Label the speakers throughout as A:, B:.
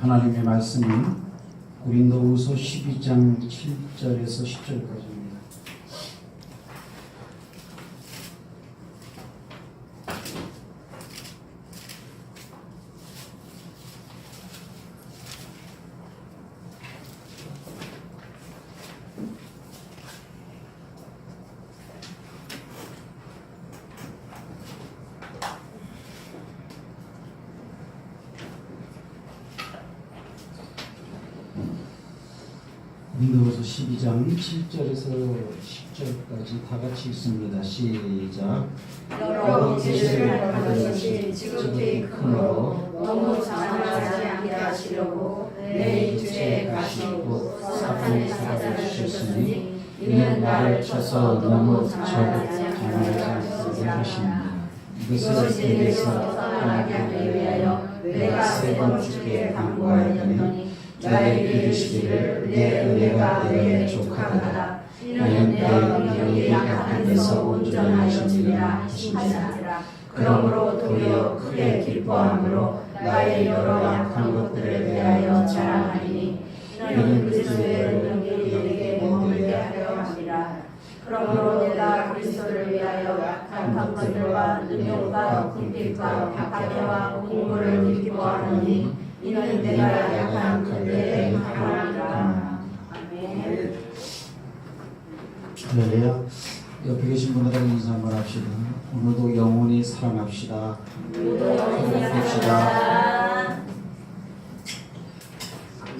A: 하나님의 말씀은 고린도후서 12장 7절에서 10절까지입니다. 고린도후서 12장 7절에서 10절까지 다 같이 읽습니다. 시작.
B: 여러 계시를 받은 것이 지극히 크므로 너무 자만하지 않게 하시려고 내 입주에 가시고 사탄의 사자를 주셨으니 이는 나를 쳐서 너무 자만하지 않게 하십니다. 이것을 내게서 떠나게 하기 위하여 내가 세 번 주께 간구하였더니 나에게 이르시기를 내 은혜가 내게 족하도다. 이는 내 능력이 약한 데서 온전하여지리라 하시니라. 그러므로 도리어 크게 기뻐함으로 나의 여러 약한 것들에 대하여 자랑하리니 이는 그리스도의 능력이 내게 머물게 하려 함이라. 그러므로 내가 그리스도를 위하여 약한 것들과 능력과 궁핍과 박해와 공고를 기뻐하노니 이는 내가 약한 그때에 강함이라. 아멘.
A: 할렐루야. 옆에 계신 분들하고 인사 한번 합시다. 오늘도 영원히 사랑합시다.
B: 오늘도 영원히 사랑합시다.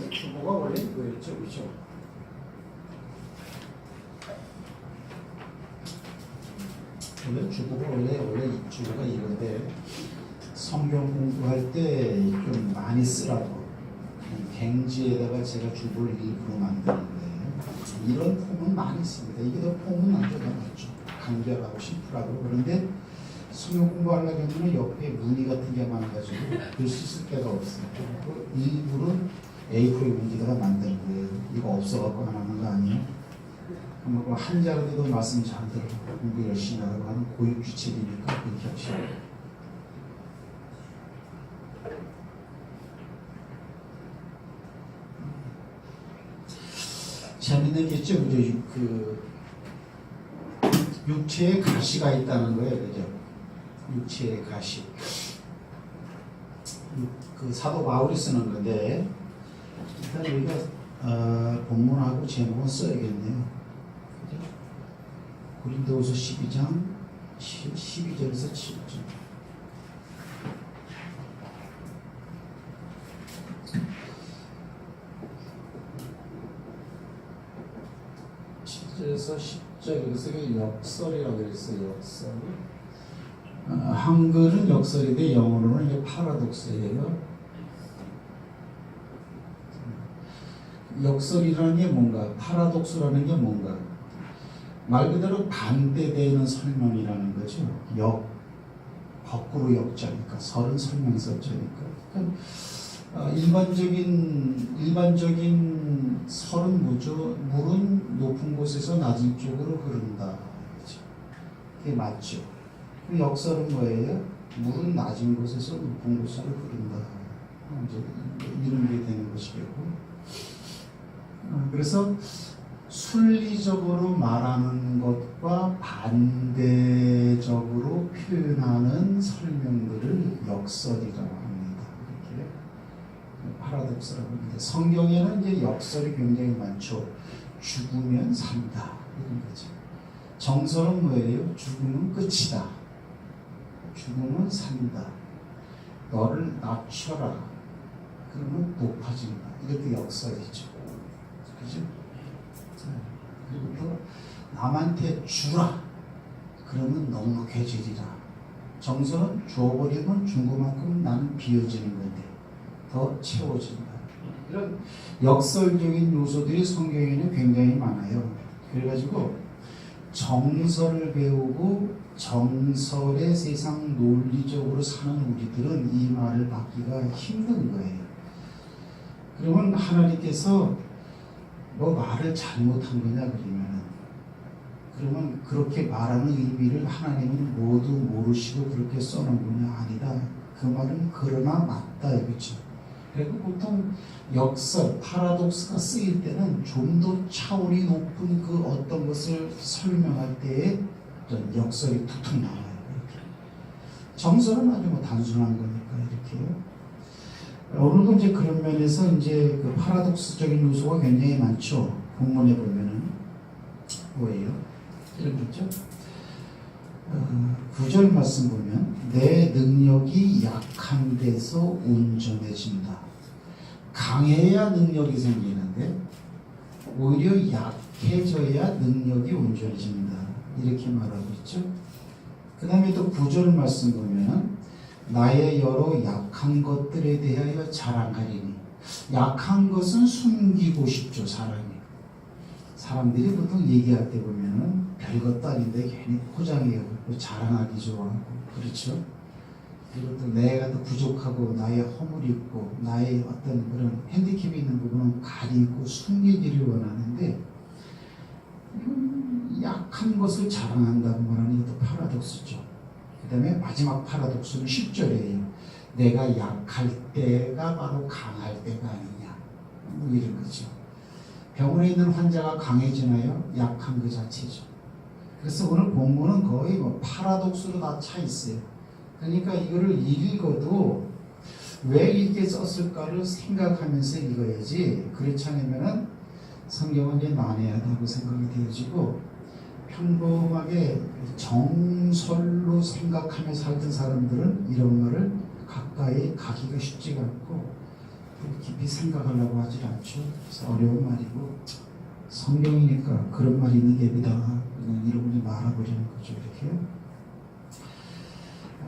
A: 주보가 원래 이거였죠, 그렇죠? 원래 주보가 이건데 성경 공부할 때 좀 많이 쓰라고 갱지에다가 제가 주보를 일부러 만드는 거예요. 이런 폼은 많이 씁니다. 이게 더 폼은 남자가 맞죠. 간결하고 심플하고. 그런데 성경 공부하려고 하면 옆에 무늬 같은 게 많아가지고 글씨 쓸 데가 없어요. 일부러 A4 용지다가 만드는 거예요. 이거 없어갖고 안 하는 거 아니에요? 한 자라도 말씀 잘 들어 공부 열심히 하라고 하는 고육 규칙이니까 그렇게 하시고. 재밌는 게 있죠. 그 육체에 가시가 있다는 거예요. 그죠? 육체에 가시. 그 사도 바울이 쓰는 건데 일단 우리가 본문하고 제목은 써야겠네요. 그죠? 고린도후서 12장 12절에서 7절. 그래서 10절 그래서 역설이라고 그랬어요. 역설. 한글은 역설인데 영어로는 이제 파라독스예요. 역설이라는 게 뭔가, 파라독스라는 게 뭔가 말 그대로 반대되는 설명이라는 거죠. 거꾸로 역자니까 설은 설명설자니까. 그러니까 일반적인 설은 뭐죠? 물은 높은 곳에서 낮은 쪽으로 흐른다. 그렇죠? 그게 맞죠. 그 역설은 뭐예요? 물은 낮은 곳에서 높은 곳으로 흐른다. 이제 이런 게 되는 것이겠고. 그래서 순리적으로 말하는 것과 반대적으로 표현하는 설명들을 역설이라고 합니다. 이렇게 파라독스라고 합니다. 성경에는 이제 역설이 굉장히 많죠. 죽으면 산다 이런 거죠. 정설은 뭐예요? 죽으면 끝이다. 죽으면 산다. 너를 낮춰라. 그러면 높아진다. 이것도 역설이죠. 그죠? 그리고 또 남한테 주라. 그러면 넉넉해지리라. 정설은 줘버리면 준 것만큼 나는 비워지는 건데 더 채워진다. 이런 역설적인 요소들이 성경에는 굉장히 많아요. 그래가지고 정설을 배우고 정설의 세상 논리적으로 사는 우리들은 이 말을 받기가 힘든 거예요. 그러면 하나님께서 너 말을 잘못한 거냐 그러면 그렇게 말하는 의미를 하나님은 모두 모르시고 그렇게 써놓은 거냐? 아니다. 그 말은 그러나 맞다 이거죠. 그리고 보통 역설, 파라독스가 쓰일 때는 좀 더 차원이 높은 그 어떤 것을 설명할 때에 어떤 역설이 툭툭 나와요. 이렇게. 정설은 아주 뭐 단순한 거니까 이렇게. 오늘도 이제 그런 면에서 이제 그 파라독스적인 요소가 굉장히 많죠. 본문에 보면은 뭐예요? 이런 거 있죠. 9절 말씀 보면 내 능력이 약한 데서 온전해진다. 강해야 능력이 생기는데 오히려 약해져야 능력이 온전해진다. 이렇게 말하고 있죠. 그 다음에 또 9절 말씀 보면 나의 여러 약한 것들에 대하여 자랑하리니. 약한 것은 숨기고 싶죠. 사람들이 보통 얘기할 때 보면은 별것도 아닌데 괜히 포장해가지고 자랑하기 좋아하고 그렇죠. 그리고 또 내가 또 부족하고 나의 허물이 있고 나의 어떤 그런 핸디캡이 있는 부분은 가리고 숨기기를 원하는데 약한 것을 자랑한다고 말하는 것도 파라독스죠. 그 다음에 마지막 파라독스는 10절이에요. 내가 약할 때가 바로 강할 때가 아니냐. 뭐 이런 거죠. 병원에 있는 환자가 강해지나요? 약한 그 자체죠. 그래서 오늘 본문은 거의 뭐 파라독스로 다 차 있어요. 그러니까 이거를 읽어도 왜 이렇게 썼을까를 생각하면서 읽어야지. 그렇지 않으면은 성경은 이제 난해하다고 생각이 되어지고 평범하게 정설로 생각하며 살던 사람들은 이런 말을 가까이 가기가 쉽지가 않고 깊이 생각하려고 하질 않죠. 그래서 어려운 말이고 성경이니까 그런 말이 있는 게 비다 그냥 여러분이 말아보려는 거죠. 이렇게.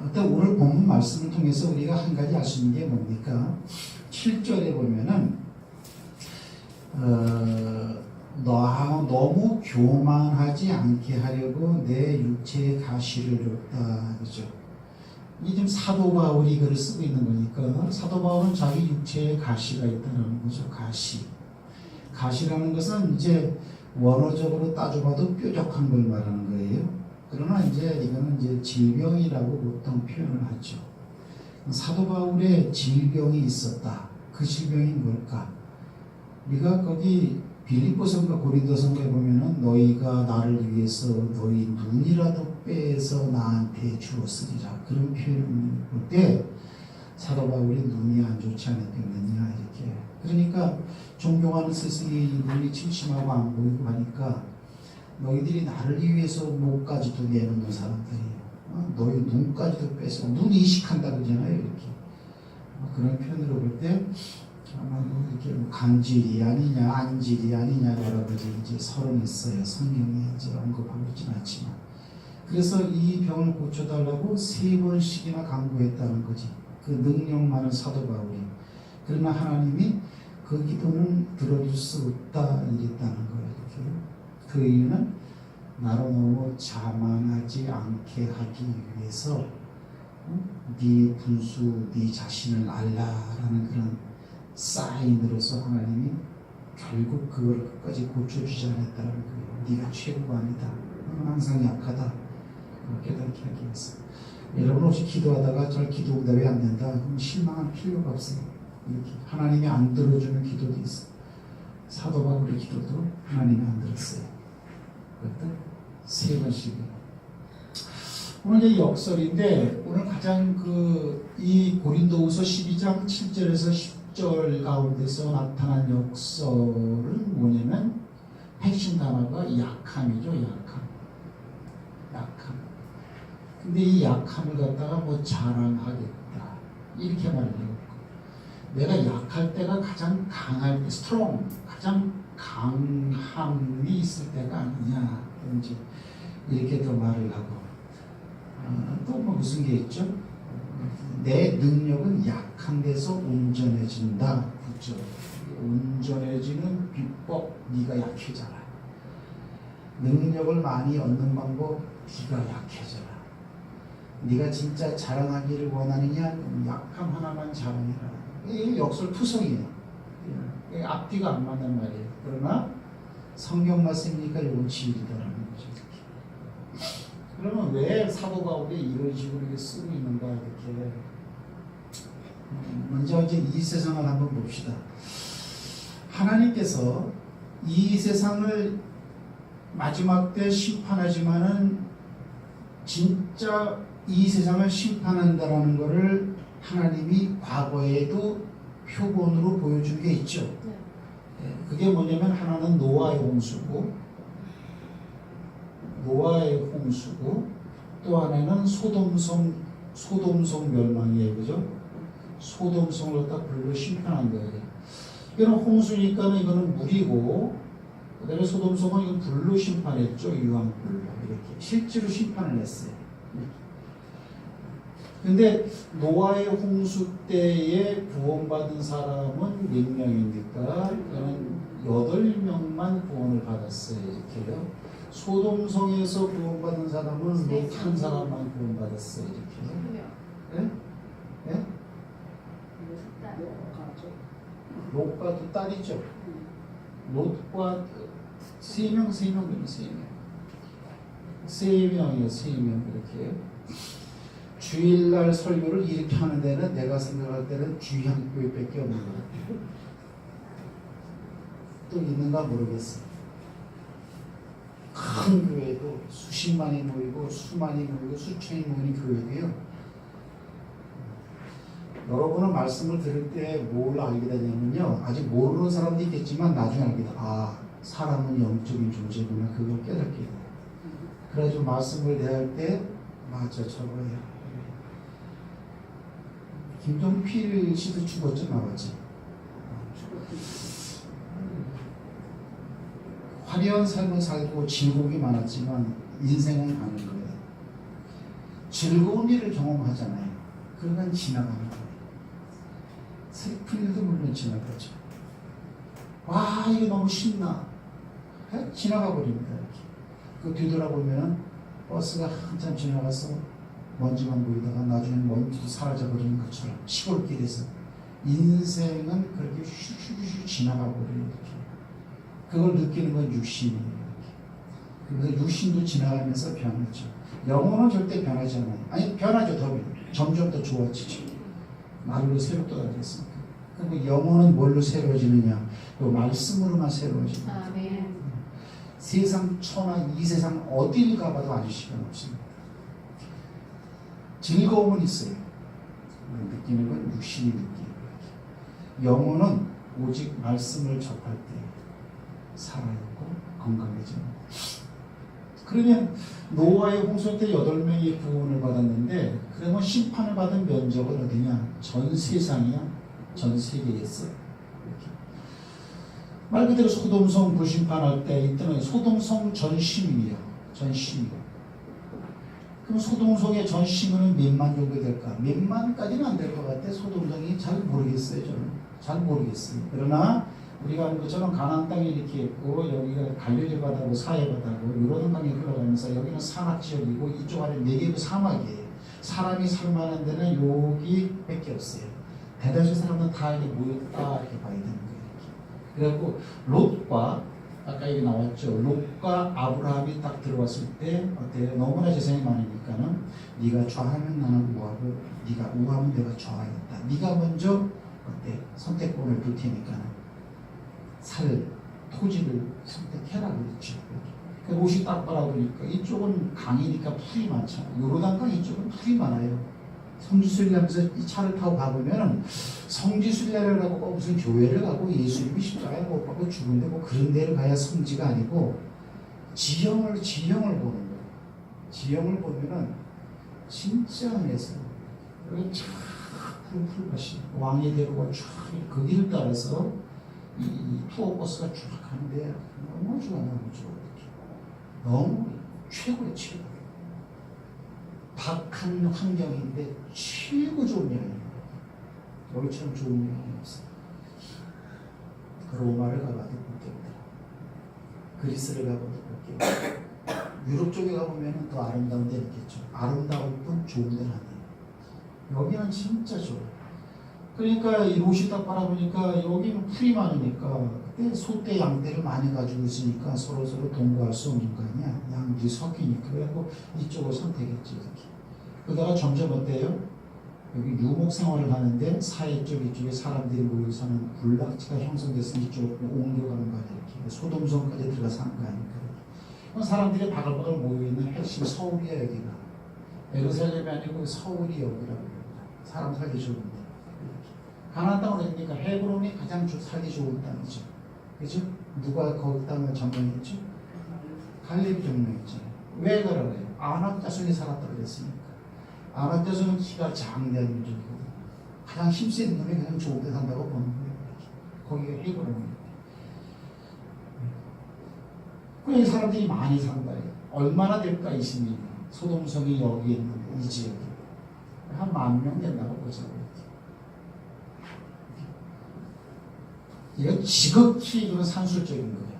A: 일단 오늘 본문 말씀을 통해서 우리가 한 가지 알 수 있는 게 뭡니까? 7절에 보면은 너무 교만하지 않게 하려고 내 육체의 가시를 줬다. 그죠? 이 지금 사도 바울이 글을 쓰고 있는 거니까 사도 바울은 자기 육체에 가시가 있다는 거죠. 가시라는 것은 이제 원어적으로 따져봐도 뾰족한 걸 말하는 거예요. 그러나 이제 이거는 이제 질병이라고 보통 표현을 하죠. 사도 바울의 질병이 있었다. 그 질병이 뭘까? 우리가 거기 빌립보서인가 고린도서인가에 보면은 너희가 나를 위해서 너희 눈이라도 빼서 나한테 주었으리라. 그런 표현을 볼 때 사도 바울이 눈이 안 좋지 않았겠느냐 이렇게. 그러니까 존경하는 스승이 눈이 침침하고 안 보이고 하니까 너희들이 나를 위해서 목까지도 내놓는 사람들이에요. 너희 눈까지도 빼서 눈 이식한다 그러잖아요. 이렇게. 그런 표현으로 볼 때 아마 이렇게 간질이 아니냐 안질이 아니냐 여러 가지 이제 설은 있어요. 성경에 이제 언급하고 있지는 않지만. 그래서 이 병을 고쳐달라고 3번씩이나 간구했다는 거지. 그 능력 많은 사도 바울이. 그러나 하나님이 그 기도는 들어줄 수 없다 이랬다는 거예요. 이렇게. 그 이유는 나로 너무 자만하지 않게 하기 위해서 네 분수, 네 자신을 알라라는 그런 사인으로서 하나님이 결국 그걸 끝까지 고쳐주지 않았다는 거예요. 네가 최고가 아니다. 너는 항상 약하다. 깨닫게 하기 위해서. 여러분 혹시 기도하다가 저 기도 응답이 안 된다. 그럼 실망할 필요가 없어요. 이렇게 하나님이 안 들어주는 기도도 있어. 사도 바울의 기도도 하나님이 안 들었어요. 그것도 3번씩. 오늘 이제 역설인데 오늘 가장 이 고린도후서 12장 7절에서 10절 가운데서 나타난 역설은 뭐냐면 핵심 단어가 약함이죠. 약함. 근데 이 약함을 갖다가 뭐 자랑하겠다 이렇게 말해요. 내가 약할 때가 가장 강할 때, 스트롱, 가장 강함이 있을 때가 아니냐 이제 이렇게 또 말을 하고 또 뭐 무슨 게 있죠? 내 능력은 약한 데서 온전해진다. 그렇죠? 온전해지는 비법, 네가 약해져라. 능력을 많이 얻는 방법, 네가 약해져라. 네가 진짜 자랑하기를 원하느냐? 약함 하나만 자랑해라. 이게 역설 투성이에요. 앞뒤가 안 맞는 말이에요. 그러나 성경 말씀이니까 이건 진리다라는 거죠. 그러면 왜 사도 바울이 이런 식으로 쓰고 있는가 이렇게. 먼저 이제 이 세상을 한번 봅시다. 하나님께서 이 세상을 마지막 때 심판하지만은 진짜 이 세상을 심판한다라는 것을 하나님이 과거에도 표본으로 보여준 게 있죠. 그게 뭐냐면 하나는 노아의 홍수고 또 하나는 소돔성 멸망이에요. 그죠? 소돔성을 갖다 불로 심판한 거예요. 이거는 홍수니까는 이거는 물이고, 그 다음에 소돔성은 이건 불로 심판했죠. 유황불로. 이렇게. 실제로 심판을 했어요. 근데 노아의 홍수 때에 구원받은 사람은 몇 명입니까? 그는 8명만 구원을 받았어요. 이렇게요. 소돔성에서 구원받은 사람은 한 사람만 구원받았어요. 이렇게요. 네? 네? 롯과도 딸이죠. 롯과 3명이요. 3명이요. 이렇게. 주일날 설교를 이렇게 하는 데는 내가 생각할 때는 주의한교회밖에 없는 것 같아요. 또 있는가 모르겠어. 큰 교회도 수십만이 모이고 수만이 모이고 수천이 모이는 교회도요. 여러분은 말씀을 들을 때 뭘 알게 되냐면요. 아직 모르는 사람도 있겠지만 나중에 알게 돼. 아, 사람은 영적인 존재구나. 그걸 깨닫게 돼요. 그래가지고 말씀을 대할 때 맞아, 저거예요. 김종필 씨도 죽었죠, 나왔지. 화려한 삶을 살고 즐거움이 많았지만 인생은 가는 거예요. 즐거운 일을 경험하잖아요. 그러면 지나가는 거예요. 슬픈 일도 물론 지나가죠. 와, 이거 너무 신나. 지나가 버립니다. 이렇게. 그 뒤돌아보면 버스가 한참 지나가서 먼지만 보이다가 나중에 먼지도 사라져버리는 것처럼 시골길에서 인생은 그렇게 슉슉슉 지나가 버려요. 이렇게. 그걸 느끼는 건 육신이에요. 이렇게. 그래서 육신도 지나가면서 변하죠. 영혼은 절대 변하지 않아요. 아니, 변하죠. 더 점점 더 좋아지죠. 말로 새롭다 그랬습니까? 그리고 영혼은 뭘로 새로워지느냐? 또 말씀으로만 새로워집니다.
B: 아멘.
A: 세상 천하 이 세상 어딜 가봐도 아주 시간 없습니다. 즐거움은 있어요. 느끼는 건 육신이 느끼는 거예요. 영혼은 오직 말씀을 접할 때 살아있고 건강해집니다. 그러면 노아의 홍수 때 8명이 구원을 받았는데 그러면 심판을 받은 면적은 어디냐? 전 세상이야? 전 세계였어. 이렇게. 말 그대로 소돔성 불심판할 때 이때는 소돔성 전 시민이요. 전 시민. 그럼 소돔성의 전 시민은 몇만 정도 될까? 몇만까지는 안 될 것 같아. 소돔성이 잘 모르겠어요. 저는 잘 모르겠어요. 그러나 우리가 아는 것처럼 가나안 땅이 이렇게 있고 여기가 갈릴리 바다고 사해 바다고 유로단 강이 흘러가면서 여기는 산악 지역이고 이쪽 아래 네개부 사막이에요. 사람이 살만한 데는 여기밖에 없어요. 대다수 사람은 다 이렇게 모였다 이렇게 봐야 되는 거예요. 그래갖고 롯과 아까 여기 나왔죠. 롯과 아브라함이 딱 들어왔을 때 어때요? 너무나 재산이 많으니까는 네가 좌하면 나는 우하고 네가 우하면 내가 좌하겠다. 네가 먼저 어때? 선택권을 줄 테니까는 살 토지를 선택해라 그랬죠. 그 옷이 딱 바라보니까 이쪽은 강이니까 풀이 많잖아요. 요르단강 이쪽은 풀이 많아요. 성지순례하면서 이 차를 타고 가보면 성지순례를 하고 무슨 교회를 가고 예수님이 십자가에 못 박고 죽은데 뭐 그런 데를 가야 성지가 아니고 지형을 보는 거예요. 지형을 보면은 진짜 안에서 여기 쫙 풀밭이 왕의 대로가 쫙 그 길을 따라서 이 투어버스가 쫙 가는데 너무 좋아. 너무 최고의 최고. 박한 환경인데 최고 좋은 여행이에요. 여기처럼 좋은 여행이 없어요. 로마를 가봐도 볼 게 없더라. 그리스를 가봐도 볼 게 없더라. 유럽 쪽에 가보면 더 아름다운 데 있겠죠. 아름다울 뿐 좋은 데는 아니에요. 여기는 진짜 좋아요. 그러니까 이 롯이 딱 바라보니까 여기는 풀이 많으니까 그때 소떼 양떼를 많이 가지고 있으니까 서로 동거할 수 없는 거 아니야. 양들이 섞이니까. 그래서 이쪽을 선택했지. 이렇게. 그러다가 점점 어때요? 여기 유목 생활을 하는데 사회 쪽 이쪽에 사람들이 모여 사는 군락지가 형성돼서 이쪽으로 옮겨가는 거 아니야. 이렇게 소돔성까지 들어가서 하는 거 아닙니까? 사람들이 바글바글 모여있는 핵심 서울이야 여기가. 예루살렘이 아니고 서울이 여기라고 합니다. 사람 살기 좋은데. 가나안 땅은 어디입니까? 헤브론이 가장 살기 좋은 땅이죠. 그죠? 누가 거기 땅을 점령했죠? 갈렙이 점령했잖아요. 왜 그러래요? 아낙 자손이 살았다고 그랬으니까. 아낙 자손은 키가 장대한 민족이고 가장 힘센 놈이 가장 좋은 데 산다고 보는 거예요. 거기가 헤브론이에요. 그 사람들이 많이 산다. 얼마나 될까 20년. 소돔성이 여기에 있는 이 지역에 한 10,000명 된다고 보자고요. 이건 지극히 이건 산술적인 거예요.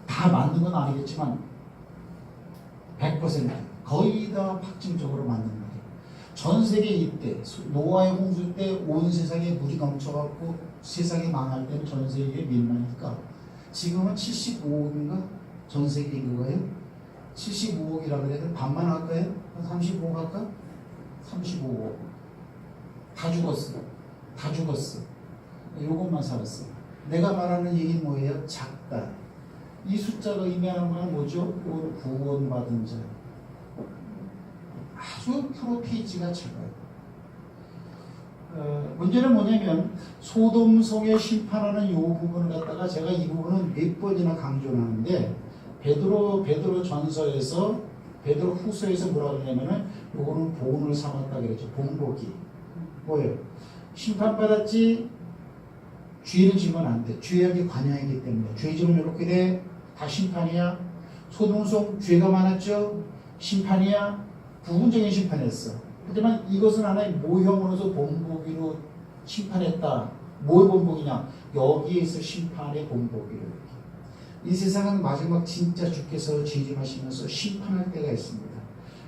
A: 다 맞는 건 아니겠지만 100% 거의 다 확증적으로 맞는 거예요. 전 세계 이때 노아의 홍수 때 온 세상에 물이 넘쳐갖고 세상이 망할 때는 전 세계에 밀만이니까 지금은 75억인가 전 세계 인구가요? 75억이라 그래도 반만 할까요? 한 35억 할까? 35억 다 죽었어. 다 죽었어. 요것만 살았어. 내가 말하는 얘기는 뭐예요? 작다. 이 숫자가 의미하는 건 뭐죠? 구원받은 자. 아주 프로페이지가 작아요. 문제는 뭐냐면 소돔성에 심판하는 이 부분을 갖다가 제가 이 부분은 몇 번이나 강조를 하는데 베드로 전서에서 베드로 후서에서 뭐라고 하냐면은 요거는 본을 삼았다 그랬죠. 본보기. 뭐예요? 심판받았지 죄를 지면 안 돼. 죄악이 관여이기 때문에 죄 지면 이렇게 돼. 다 심판이야. 소돔성 죄가 많았죠. 심판이야. 부분적인 심판했어. 하지만 이것은 하나의 모형으로서 본보기로 심판했다. 뭘 본보기냐? 여기에 있을 심판의 본보기를. 이 세상은 마지막 진짜 주께서 죄짐하시면서 심판할 때가 있습니다.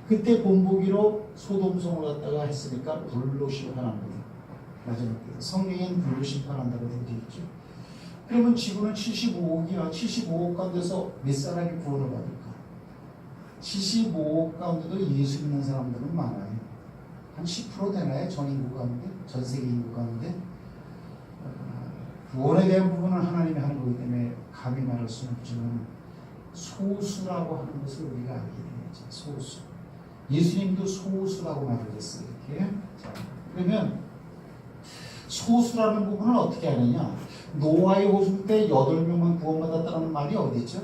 A: 그때 본보기로 소돔성을 갖다가 했으니까 불로 심판합니다. 마지막 때 성령은 불로 심판한다고 되어 있죠. 그러면 지구는 75억이야. 75억 가운데서 몇 사람이 구원을 받을까? 75억 가운데도 예수 믿는 사람들은 많아요. 한 10% 되나요? 전 인구 가운데? 전 세계 인구 가운데? 구원에 대한 부분은 하나님이 하는 거기 때문에 감히 말할 수는 없지만 소수라고 하는 것을 우리가 알게 되죠. 소수. 예수님도 소수라고 말을 했어요. 이렇게. 자, 그러면 소수라는 부분을 어떻게 하느냐? 노아의 호수 때 8명만 구원받았다는 말이 어디 있죠?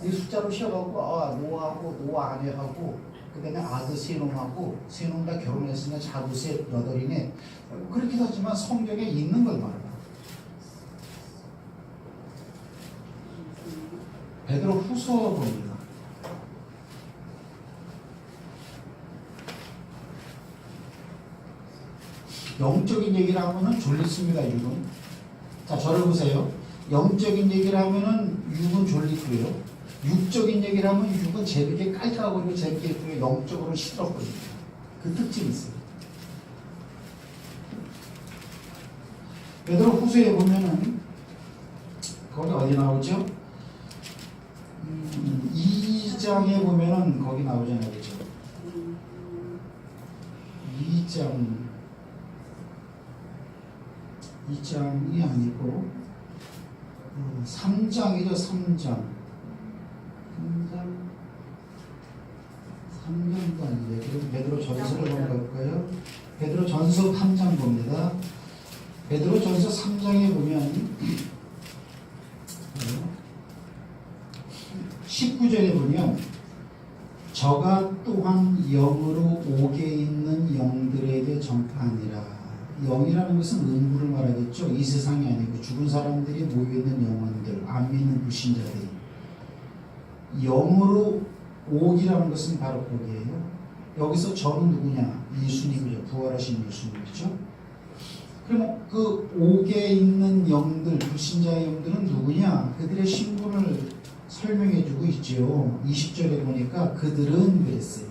A: 이 숫자로 쉬어가고 노아하고 노아 아내하고 그 다음에 아들 세놈하고 세놈 다 결혼했으니까 자두세 8이네. 그렇게 하지만 성경에 있는 걸 말해요. 베드로 후서 봅니다. 영적인 얘기를 하면은 졸립습니다. 육은. 자, 저를 보세요. 영적인 얘기를 하면은 육은 졸리고요. 육적인 얘기를 하면 육은 재밌게 깔끔하고 재밌게 했고요. 영적으로는 시끄럽거든요. 그 특징이 있어요. 베드로 후서에 보면은 거기 어디 나오죠? 2장에 보면은 거기 나오잖아요. 그죠? 2장이 아니고 3장이죠. 3장도 아니에요. 그럼 베드로 전서를 한번 볼까요? 베드로 전서 3장 봅니다. 베드로 전서 3장에 보면 19절에 보면 저가 또한 영으로 옥에 있는 영들에게 전파하니라. 영이라는 것은 음부를 말하겠죠. 이 세상이 아니고 죽은 사람들이 모여있는 영혼들, 안 믿는 불신자들이. 영으로 옥이라는 것은 바로 거기에요. 여기서 저는 누구냐? 예수님이죠. 부활하신 예수님이죠. 그럼 그 옥에 있는 영들, 불신자의 영들은 누구냐? 그들의 신분을 설명해주고 있죠. 20절에 보니까 그들은 그랬어요.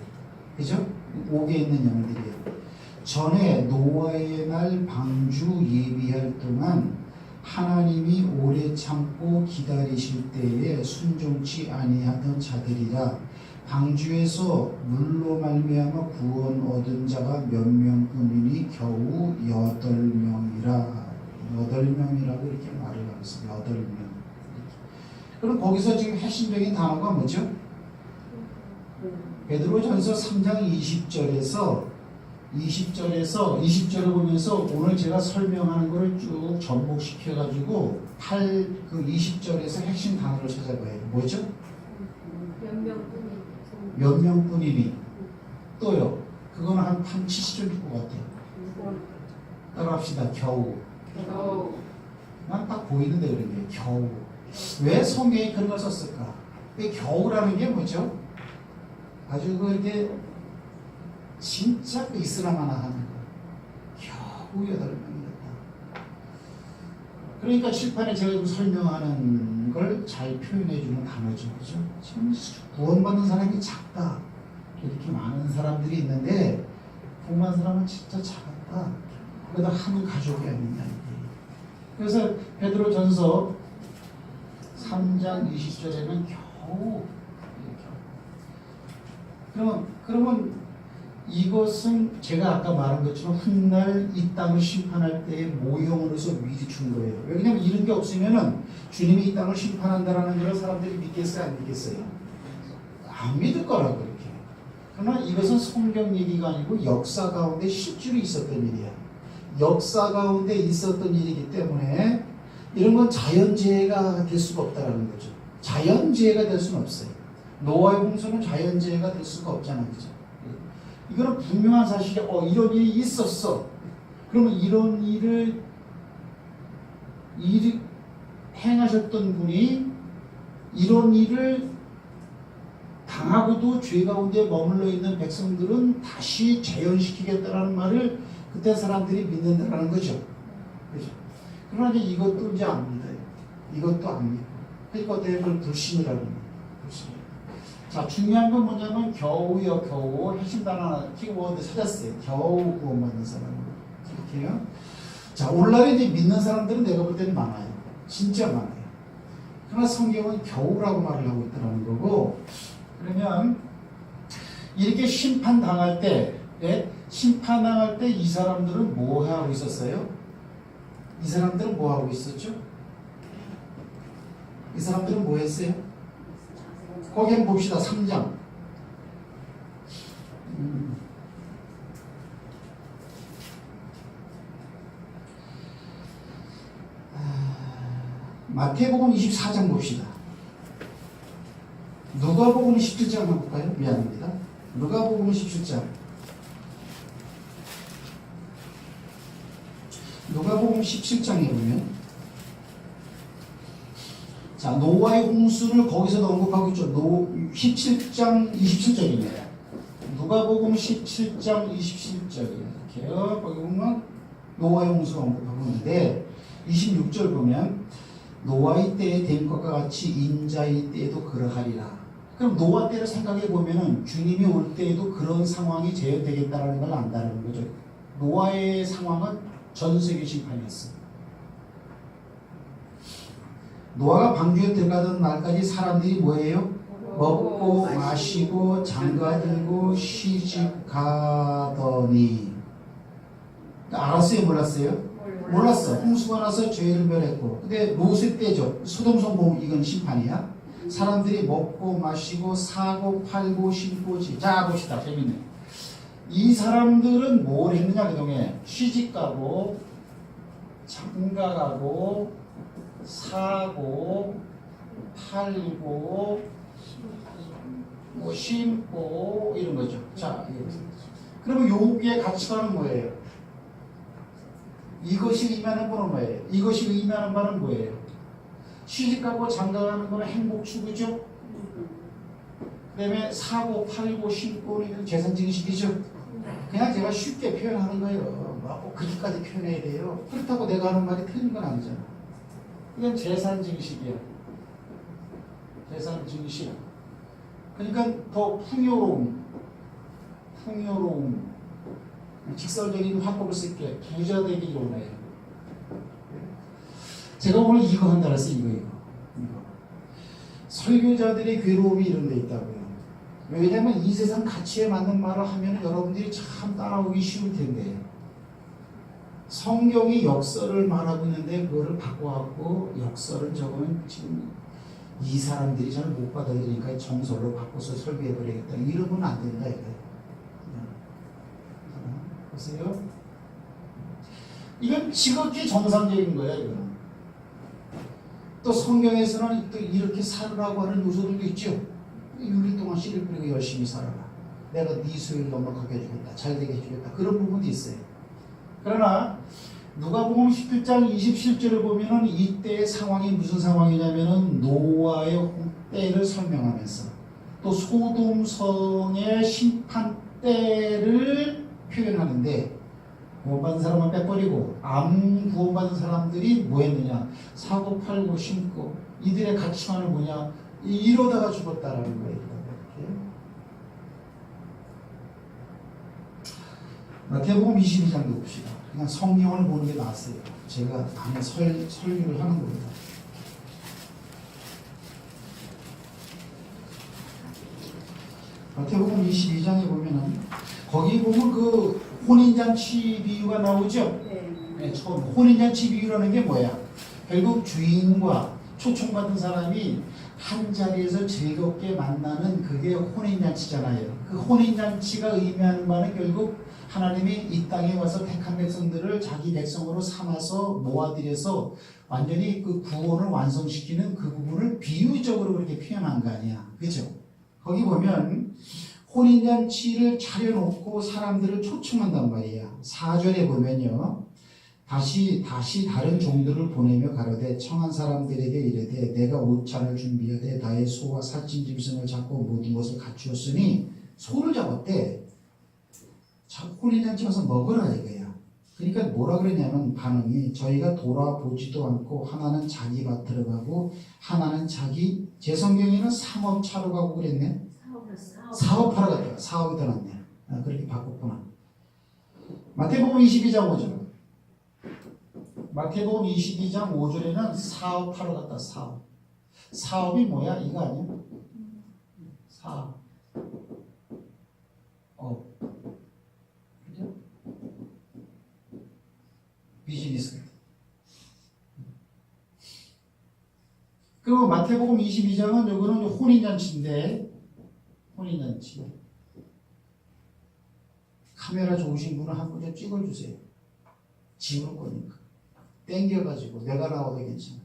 A: 그죠? 옥에 있는 영들이에요. 전에 노아의 날 방주 예비할 동안 하나님이 오래 참고 기다리실 때에 순종치 아니하던 자들이라. 방주에서 물로 말미암아 구원 얻은 자가 몇 명뿐이니 겨우 8명이라. 8명이라고 이렇게 말을 하고 있어요. 8명. 그럼 거기서 지금 핵심적인 단어가 뭐죠? 베드로전서 3장 20절을 보면서 오늘 제가 설명하는 것을 쭉 접목시켜 가지고 20절에서 핵심 단어를 찾아봐요. 뭐죠? 몇 명뿐이니. 또요. 그거는 한 70점 줄 것 같아요. 따라합시다. 겨우. 난 딱 보이는데 그런 게 겨우. 왜 성경이 그런 걸 썼을까? 이 겨우라는 게 뭐죠? 아주 그게 진짜 있으나마나 하는 거. 겨우 8명이었다. 그러니까 칠판에 제가 지금 설명하는 걸 잘 표현해주는 단어죠. 그죠? 지금 구원받는 사람이 작다. 이렇게 많은 사람들이 있는데 복음한 사람은 진짜 작았다. 그러다 한 가족이 아니냐. 그래서 베드로전서 3장 20절에는 겨우 그러면 이것은 제가 아까 말한 것처럼 훗날 이 땅을 심판할 때의 모형으로서 미리 준 거예요. 왜냐하면 이런 게 없으면은 주님이 이 땅을 심판한다라는 걸 사람들이 믿겠어요, 안 믿겠어요? 안 믿을 거라고 그렇게. 그러나 이것은 성경 얘기가 아니고 역사 가운데 실제로 있었던 일이야. 역사 가운데 있었던 일이기 때문에 이런 건 자연재해가 될 수가 없다라는 거죠. 자연재해가 될 수는 없어요. 노아의 홍수는 자연재해가 될 수가 없잖아요. 그죠? 이거는 분명한 사실이 이런 일이 있었어. 그러면 이런 일을 행하셨던 분이 이런 일을 당하고도 죄 가운데 머물러 있는 백성들은 다시 재현시키겠다라는 말을 그때 사람들이 믿는다라는 거죠. 그죠? 그러나 이제 이것도 이제 안 믿어요. 이것도 안 믿고. 그러니까 어떻게 그걸 불신이라고 합니다. 불신. 자, 중요한 건 뭐냐면 겨우요, 겨우. 핵심 단어 하나, 키워드 찾았어요. 겨우 구원받는 사람. 이렇게요. 자, 오늘날에 이제 믿는 사람들은 내가 볼 때는 많아요. 진짜 많아요. 그러나 성경은 겨우라고 말을 하고 있다는 거고, 그러면 이렇게 심판당할 때, 심판당할 때 이 사람들은 뭐 하고 있었어요? 이 사람들은 뭐 하고 있었죠? 이 사람들은 뭐 했어요? 거기 한번 봅시다. 3장. 마태복음 24장 봅시다. 누가복음 17장 한번 볼까요? 미안합니다. 누가복음 17장. 누가복음 17장에 보면 자, 노아의 홍수를 거기서도 언급하고 있죠. 17장 27절입니다. 누가복음 17장 27절이에요. 거기 보면 노아의 홍수를 언급하고 있는데 26절 보면 노아의 때에 된 것과 같이 인자의 때에도 그러하리라. 그럼 노아 때를 생각해 보면은 주님이 올 때에도 그런 상황이 재현되겠다라는 걸 안다는 거죠. 노아의 상황은 전 세계 심판이었어. 노아가 방주에 들어가던 날까지 사람들이 뭐예요? 먹고 마시고 장가들고 시집가더니. 알았어요? 몰랐어요? 몰랐어. 홍수가 나서 죄를 멸했고. 근데 롯의 때죠. 소돔성 보면 이건 심판이야. 사람들이 먹고 마시고 사고 팔고 신고 자, 봅시다. 재밌네. 이 사람들은 뭘 했느냐 그동안 시집가고 장가가고 사고 팔고 뭐 심고 이런 거죠. 자, 그러면 여기에 가치관은 뭐예요? 이것이 의미하는 바는 뭐예요? 이것이 의미하는 바는 뭐예요? 시집가고 장가가는 거는 행복 추구죠. 그다음에 사고 팔고 심고는 재산 증식이죠. 그냥 제가 쉽게 표현하는 거예요. 뭐 그렇게까지 표현해야 돼요. 그렇다고 내가 하는 말이 틀린 건 아니잖아. 그냥 재산 증식이야. 재산 증식. 그러니까 더 풍요로움. 직설적인 화법을 쓸게. 부자 되기 원해요. 제가 오늘 이거 한다 그랬어요. 이거. 설교자들의 괴로움이 이런 데 있다고요. 왜냐하면 이 세상 가치에 맞는 말을 하면 여러분들이 참 따라오기 쉬울 텐데 성경이 역설을 말하고 있는데 그거를 바꿔갖고 역설은 저거는 지금 이 사람들이 잘 못 받아들이니까 정설로 바꿔서 설교해버리겠다 이러면 안 된다 이거예요. 보세요. 이건 지극히 정상적인 거야 이거는. 또 성경에서는 또 이렇게 살으라고 하는 요소들도 있죠. 6일 동안 씨를 뿌리고 열심히 살아라. 내가 네 수요를 넉넉하게 해주겠다. 잘되게 해주겠다. 그런 부분도 있어요. 그러나 누가복음 17장 27절을 보면은 이때의 상황이 무슨 상황이냐면은 노아의 때를 설명하면서 또 소돔성의 심판 때를 표현하는데 구원받은 사람은 빼버리고 안 구원받은 사람들이 뭐 했느냐 사고 팔고 심고 이들의 가치관은 뭐냐 이러다가 죽었다라는 거예요. 이렇게. 마태복음 22장도 봅시다. 그냥 성경을 보는 게 낫어요. 제가 안에 설교를 하는 겁니다. 마태복음 22장에 보면은 거기 보면 그 혼인잔치 비유가 나오죠. 네, 처음 혼인잔치 비유라는 게 뭐야? 결국 주인과 초청받은 사람이 한 자리에서 즐겁게 만나는 그게 혼인잔치잖아요. 그 혼인잔치가 의미하는 바는 결국 하나님이 이 땅에 와서 택한 백성들을 자기 백성으로 삼아서 모아들여서 완전히 그 구원을 완성시키는 그 부분을 비유적으로 그렇게 표현한 거 아니야. 그죠? 거기 보면 혼인잔치를 차려놓고 사람들을 초청한단 말이야. 4절에 보면요. 다시 다른 종들을 보내며 가로되 청한 사람들에게 이르되 내가 옷차를 준비하되 나의 소와 살찐 짐승을 잡고 모든 것을 갖추었으니 소를 잡았대. 혼인잔치 가서 먹으라 이거야. 그러니까 뭐라 그러냐면 반응이 저희가 돌아보지도 않고 하나는 자기 밭으로 가고 하나는 자기 제 성경에는 상업차로 가고 그랬네. 사업하러 갔다. 사업이 더 낫네. 그렇게 바꿨구나. 마태복음 22장 5절. 마태복음 22장 5절에는 사업하러 갔다. 사업. 사업이 뭐야? 이거 아니야? 사업. 그죠? 비즈니스. 그리고 마태복음 22장은 요거는 혼인잔치인데 혼인잔치. 카메라 좋으신 분은 한 번 좀 찍어주세요. 지울 거니까. 땡겨가지고 내가 나와도 괜찮아.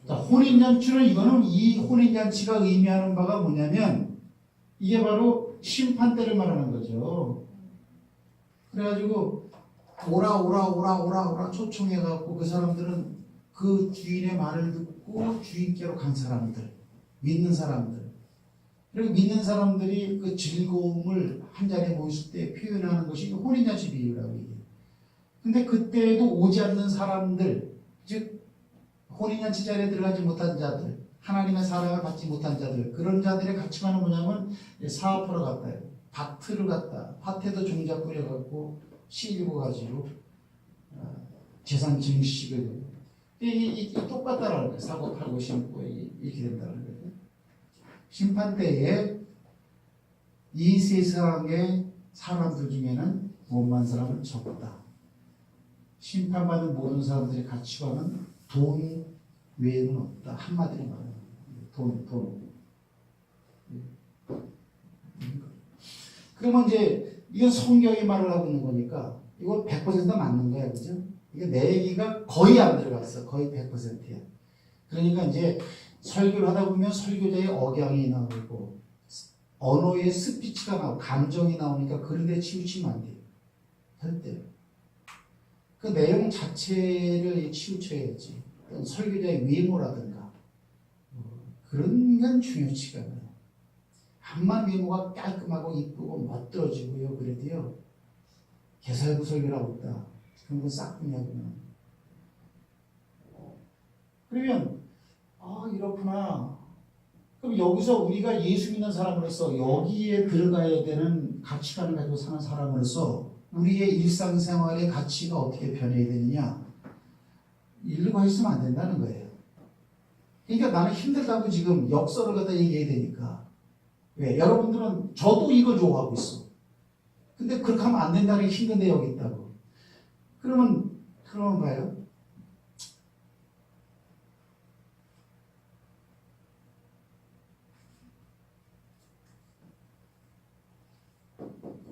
A: 자, 혼인잔치는 이거는 이 혼인잔치가 의미하는 바가 뭐냐면 이게 바로 심판 때를 말하는 거죠. 그래가지고 오라 초청해갖고 그 사람들은 그 주인의 말을 듣고 주인께로 간 사람들, 믿는 사람들. 그리고 믿는 사람들이 그 즐거움을 한 자리에 모였을 때 표현하는 것이 혼인잔치 비유라고 얘기해요. 근데 그때에도 오지 않는 사람들, 즉 혼인잔치 자리에 들어가지 못한 자들, 하나님의 사랑을 받지 못한 자들, 그런 자들의 가치관은 뭐냐면 사업하러 갔다, 밭을 갔다, 밭에도 종자 뿌려갖고 씨 읽어가지고 재산 증식을 이게 똑같다라는 거예요. 사고 팔고 심고 이렇게 된다는 거예요. 심판 때에 이 세상의 사람들 중에는 못만 사람은 적다. 심판받은 모든 사람들의 가치관은 돈 외에는 없다. 한마디로 말하면 돈. 그러면 이제 이건 성경이 말을 하고 있는 거니까 이건 100% 맞는 거야, 그죠? 이게 내 얘기가 거의 안 들어갔어. 거의 100%야. 그러니까 이제 설교를 하다 보면 설교자의 억양이 나오고 언어의 스피치가 나오고 감정이 나오니까 그런 데 치우치면 안 돼요. 절대로. 그 내용 자체를 치우쳐야지. 설교자의 외모라든가 그런 건 중요치가 않아요. 암만 외모가 깔끔하고 이쁘고 멋들어지고요. 그래도요. 개살구 설교라고 있다. 그런 건 싹뿐이야. 그러면 이렇구나. 그럼 여기서 우리가 예수 믿는 사람으로서 여기에 들어가야 되는 가치관을 가지고 사는 사람으로서 우리의 일상생활의 가치가 어떻게 변해야 되느냐? 이러고 있으면 안 된다는 거예요. 그러니까 나는 힘들다고 지금 역설을 갖다 얘기해야 되니까 왜? 여러분들은 저도 이거 좋아하고 있어. 근데 그렇게 하면 안 된다는 게 힘든데 여기 있다고. 그러면 봐요.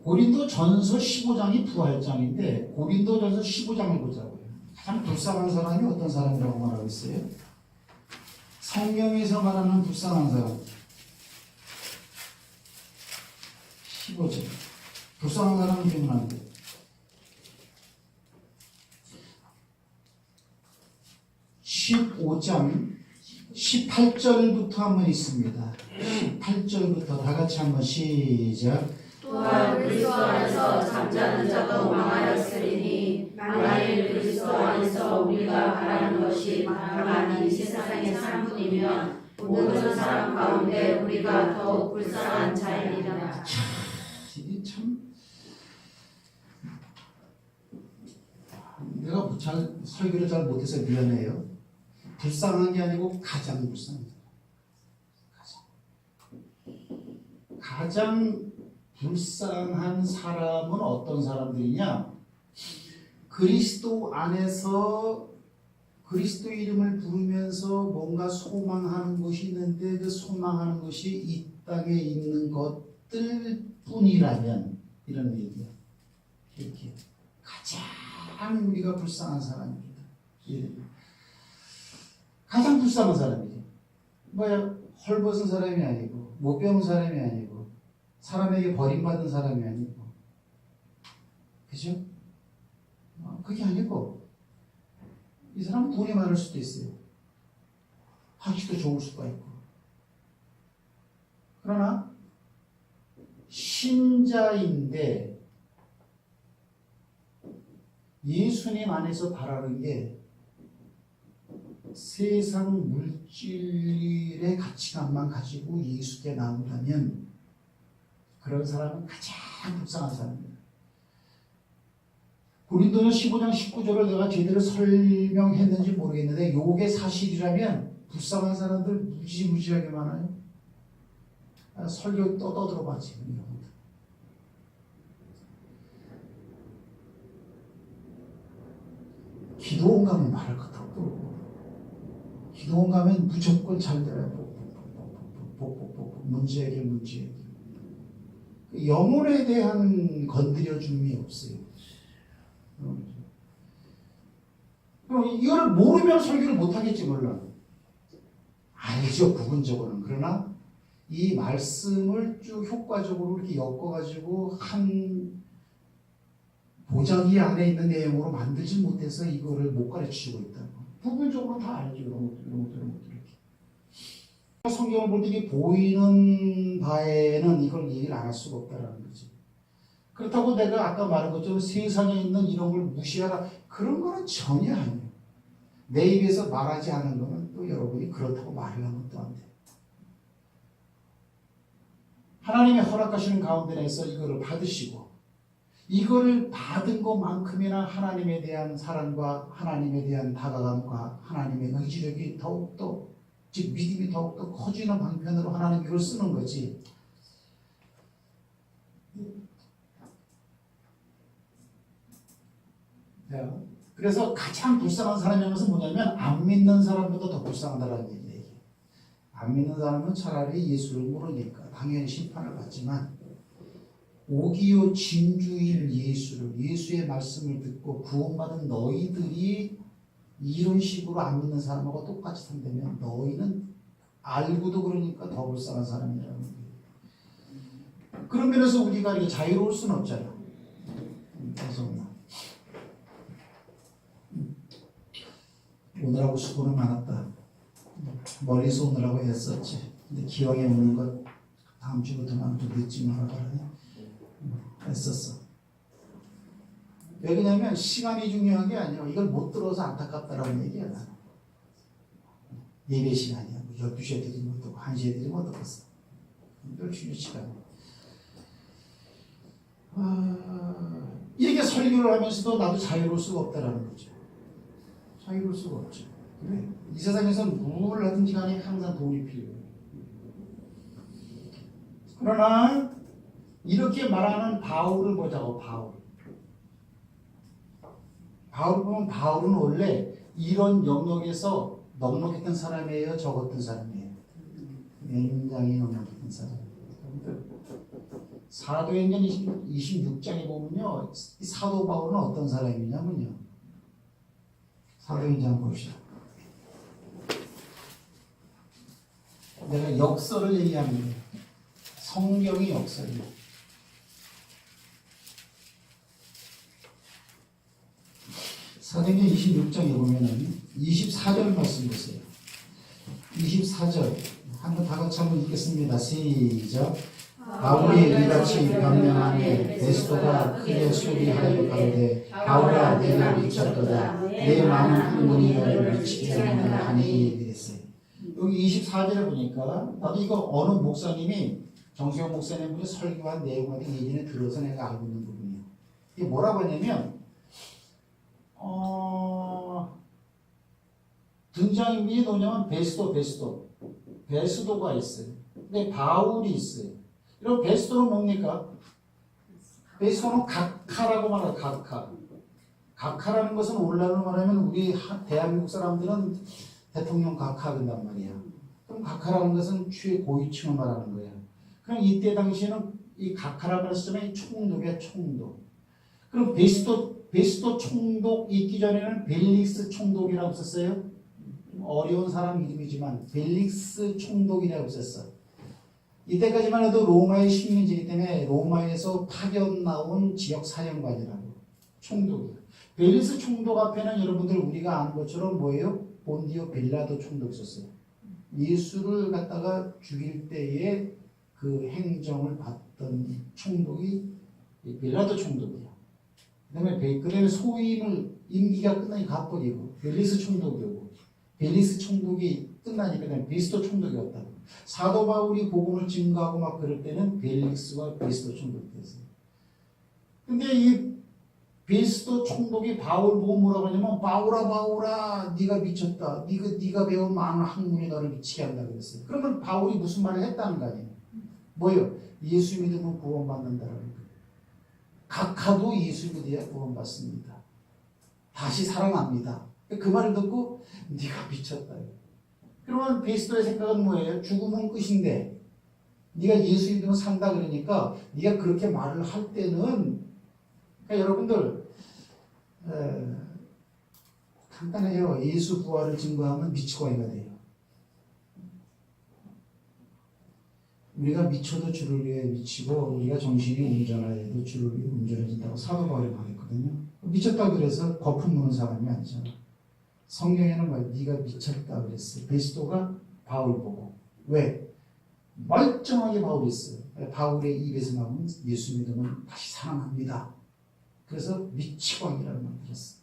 A: 고린도전서 15장이 부활장인데 고린도전서 15장을 보자고요. 가장 불쌍한 사람이 어떤 사람이라고 말하고 있어요? 성경에서 말하는 불쌍한 사람. 15절. 불쌍한 사람은 기억나는데. 15장 18절부터 한번 있습니다. 18절부터 다 같이 한번 시작.
B: 또한 그리스도 안에서 잠자는 자도 망하였으리니 만일 그리스도 안에서 우리가 바라는 것이 다만 이 세상의 삶뿐이면 모든 사람 가운데 우리가 더욱 불쌍한 자이니라.
A: 이게 참 내가 설교를 잘 못해서 미안해요. 불쌍한 게 아니고 가장 불쌍한 가장 불쌍한 사람은 어떤 사람들이냐? 그리스도 안에서 그리스도 이름을 부르면서 뭔가 소망하는 것이 있는데 그 소망하는 것이 이 땅에 있는 것들 뿐이라면 이런 얘기야. 이렇게 가장 우리가 불쌍한 사람입니다. 가장 불쌍한 사람이지. 뭐야? 헐벗은 사람이 아니고 못 배운 사람이 아니고 사람에게 버림받은 사람이 아니고 그죠? 그게 아니고 이 사람은 돈이 많을 수도 있어요. 학식도 좋을 수가 있고 그러나 신자인데 예수님 안에서 바라는 게 세상 물질의 가치관만 가지고 예수께 나온다면 그런 사람은 가장 불쌍한 사람입니다. 고린도전 15장 19절을 내가 제대로 설명했는지 모르겠는데 요게 사실이라면 불쌍한 사람들 무지무지하게 많아요. 설교 떠들어봐 지금 여러분들. 기도원 가면 말할 것도 없고 기도원 가면 무조건 잘 되라. 문제 해결. 영혼에 대한 건드려줌이 없어요. 이거를 모르면 설교를 못하겠지 몰라. 알죠 부분적으로는. 그러나 이 말씀을 쭉 효과적으로 이렇게 엮어가지고 한 보자기 안에 있는 내용으로 만들지 못해서 이거를 못 가르치고 있다고. 부분적으로 다 알죠. 이런 것들 이렇게. 성경을 볼 때 이게 보이는 바에는 이걸 얘기를 안 할 수가 없다라는 거지. 그렇다고 내가 아까 말한 것처럼 세상에 있는 이런 걸 무시하라 그런 거는 전혀 아니에요. 내 입에서 말하지 않은 거는 또 여러분이 그렇다고 말하면 또 안 돼. 하나님의 허락하시는 가운데 내서 이거를 받으시고 이거를 받은 것만큼이나 하나님에 대한 사랑과 하나님에 대한 다가감과 하나님의 의지력이 더욱더 즉 믿음이 더욱더 커지는 방편으로 하나님 이걸 쓰는 거지. 그래서 가장 불쌍한 사람이 면서 뭐냐면 안 믿는 사람보다 더 불쌍하다는 얘기예요. 안 믿는 사람은 차라리 예수를 모르니까 당연히 심판을 받지만 오기요 진주인 예수의 말씀을 듣고 구원받은 너희들이 이런 식으로 안 믿는 사람하고 똑같이 산다면 너희는 알고도 그러니까 더 불쌍한 사람이라는 거예요. 그런 면에서 우리가 이렇게 자유로울 수는 없잖아. 그래서 오늘하고 수고는 많았다. 멀리서 오느라고 애썼지. 근데 기왕에 오는 것 다음 주부터는 좀 늦지 말아봐라. 애썼어. 왜냐면 시간이 중요한 게 아니라 이걸 못 들어서 안타깝다라는 얘기야. 나는. 예배 시간이야. 12시에 드리면 어떡고 1시에 드리면 어떡겠어. 이걸 중요한 시간이야. 이렇게 설교를 하면서도 나도 자유로울 수가 없다라는 거죠. 자유로울 수가 없죠. 그래. 이 세상에서 뭘 하든지 간에 항상 돈이 필요해요. 그러나 이렇게 말하는 바울을 보자고. 바울 보면 바울은 원래 이런 영역에서 넉넉했던 사람이에요, 적었던 사람이에요? 굉장히 넉넉했던 사람이에요. 사도행전 26장에 보면요, 이 사도 바울은 어떤 사람이냐면요, 사도행전 봅시다. 내가 역설을 얘기하는 거예요. 성경의 역설이에요. 사도행전 26장에 보면은 24절 말씀 보세요. 24절 한번 다 같이 한번 읽겠습니다. 시작. 바울이 이같이 변명하니 베스토가 크게 소리하여 가로되 바울아 내가 미쳤도다. 내 많은 학문이 너를 미치게 하니 이랬어요. 여기 24절에 보니까 나도 이거 어느 목사님이 정수영 목사님분이 설교한 내용을 예전에 들어서 내가 알고 있는 부분이에요. 이게 뭐라고 하냐면 등장인물이 누구냐면 베스도가 있어요. 근데 바울이 있어요. 그럼 베스도는 뭡니까? 베스도는 각하라고 말해요. 각하라는 것은 오늘날로 말하면 우리 대한민국 사람들은 대통령 각하한단 말이야. 그럼 각하라는 것은 최고위층을 말하는 거야. 그럼 이때 당시에는 이 각하라고 했을 때 총독이야, 총독. 그럼 베스도 총독 있기 전에는 벨릭스 총독이라고 썼어요. 어려운 사람 이름이지만 벨릭스 총독이라고 썼어. 이때까지만 해도 로마의 식민지이기 때문에 로마에서 파견 나온 지역 사령관이라고 총독이에요. 벨릭스 총독 앞에는 여러분들 우리가 아는 것처럼 뭐예요? 본디오 빌라도 총독 있었어요. 예수를 갖다가 죽일 때에 그 행정을 받던 총독이 빌라도 총독이야. 그다음에 소임을 임기가 끝나니 가버리고 벨릭스 총독이 오고 벨릭스 총독이 끝나니까 베스도 총독이 왔다고. 사도 바울이 복음을 증거하고 막 그럴 때는 벨릭스와 베스도 총독이 됐어요. 근데 이 베스도 총독이 바울 보고 뭐라고 하냐면 바울아 네가 미쳤다. 네가 배운 많은 학문이 너를 미치게 한다 그랬어요. 그러면 바울이 무슨 말을 했다는 거 아니에요? 뭐예요? 예수 믿으면 구원받는다라는 거예요. 각하도 예수 믿어야 구원받습니다. 다시 살아납니다. 그 말을 듣고 네가 미쳤다. 그러면 베스도의 생각은 뭐예요? 죽으면 끝인데 네가 예수 믿으면 산다 그러니까 네가 그렇게 말을 할 때는 그러니까 여러분들 간단해요. 예수 부활을 증거하면 미치광이가 돼요. 우리가 미쳐도 주를 위해 미치고 우리가 정신이 운전하여도 주를 위해 운전해진다고 사도 바울이 말했거든요. 미쳤다고 그래서 거품 무는 사람이 아니잖아. 성경에는 뭐 네가 미쳤다 그랬어요. 베스도가 바울 보고. 왜? 멀쩡하게 바울이 있어요. 바울의 입에서 나오는 예수 믿으면 다시 살아납니다. 그래서 미치광이라는 말을 들었어요.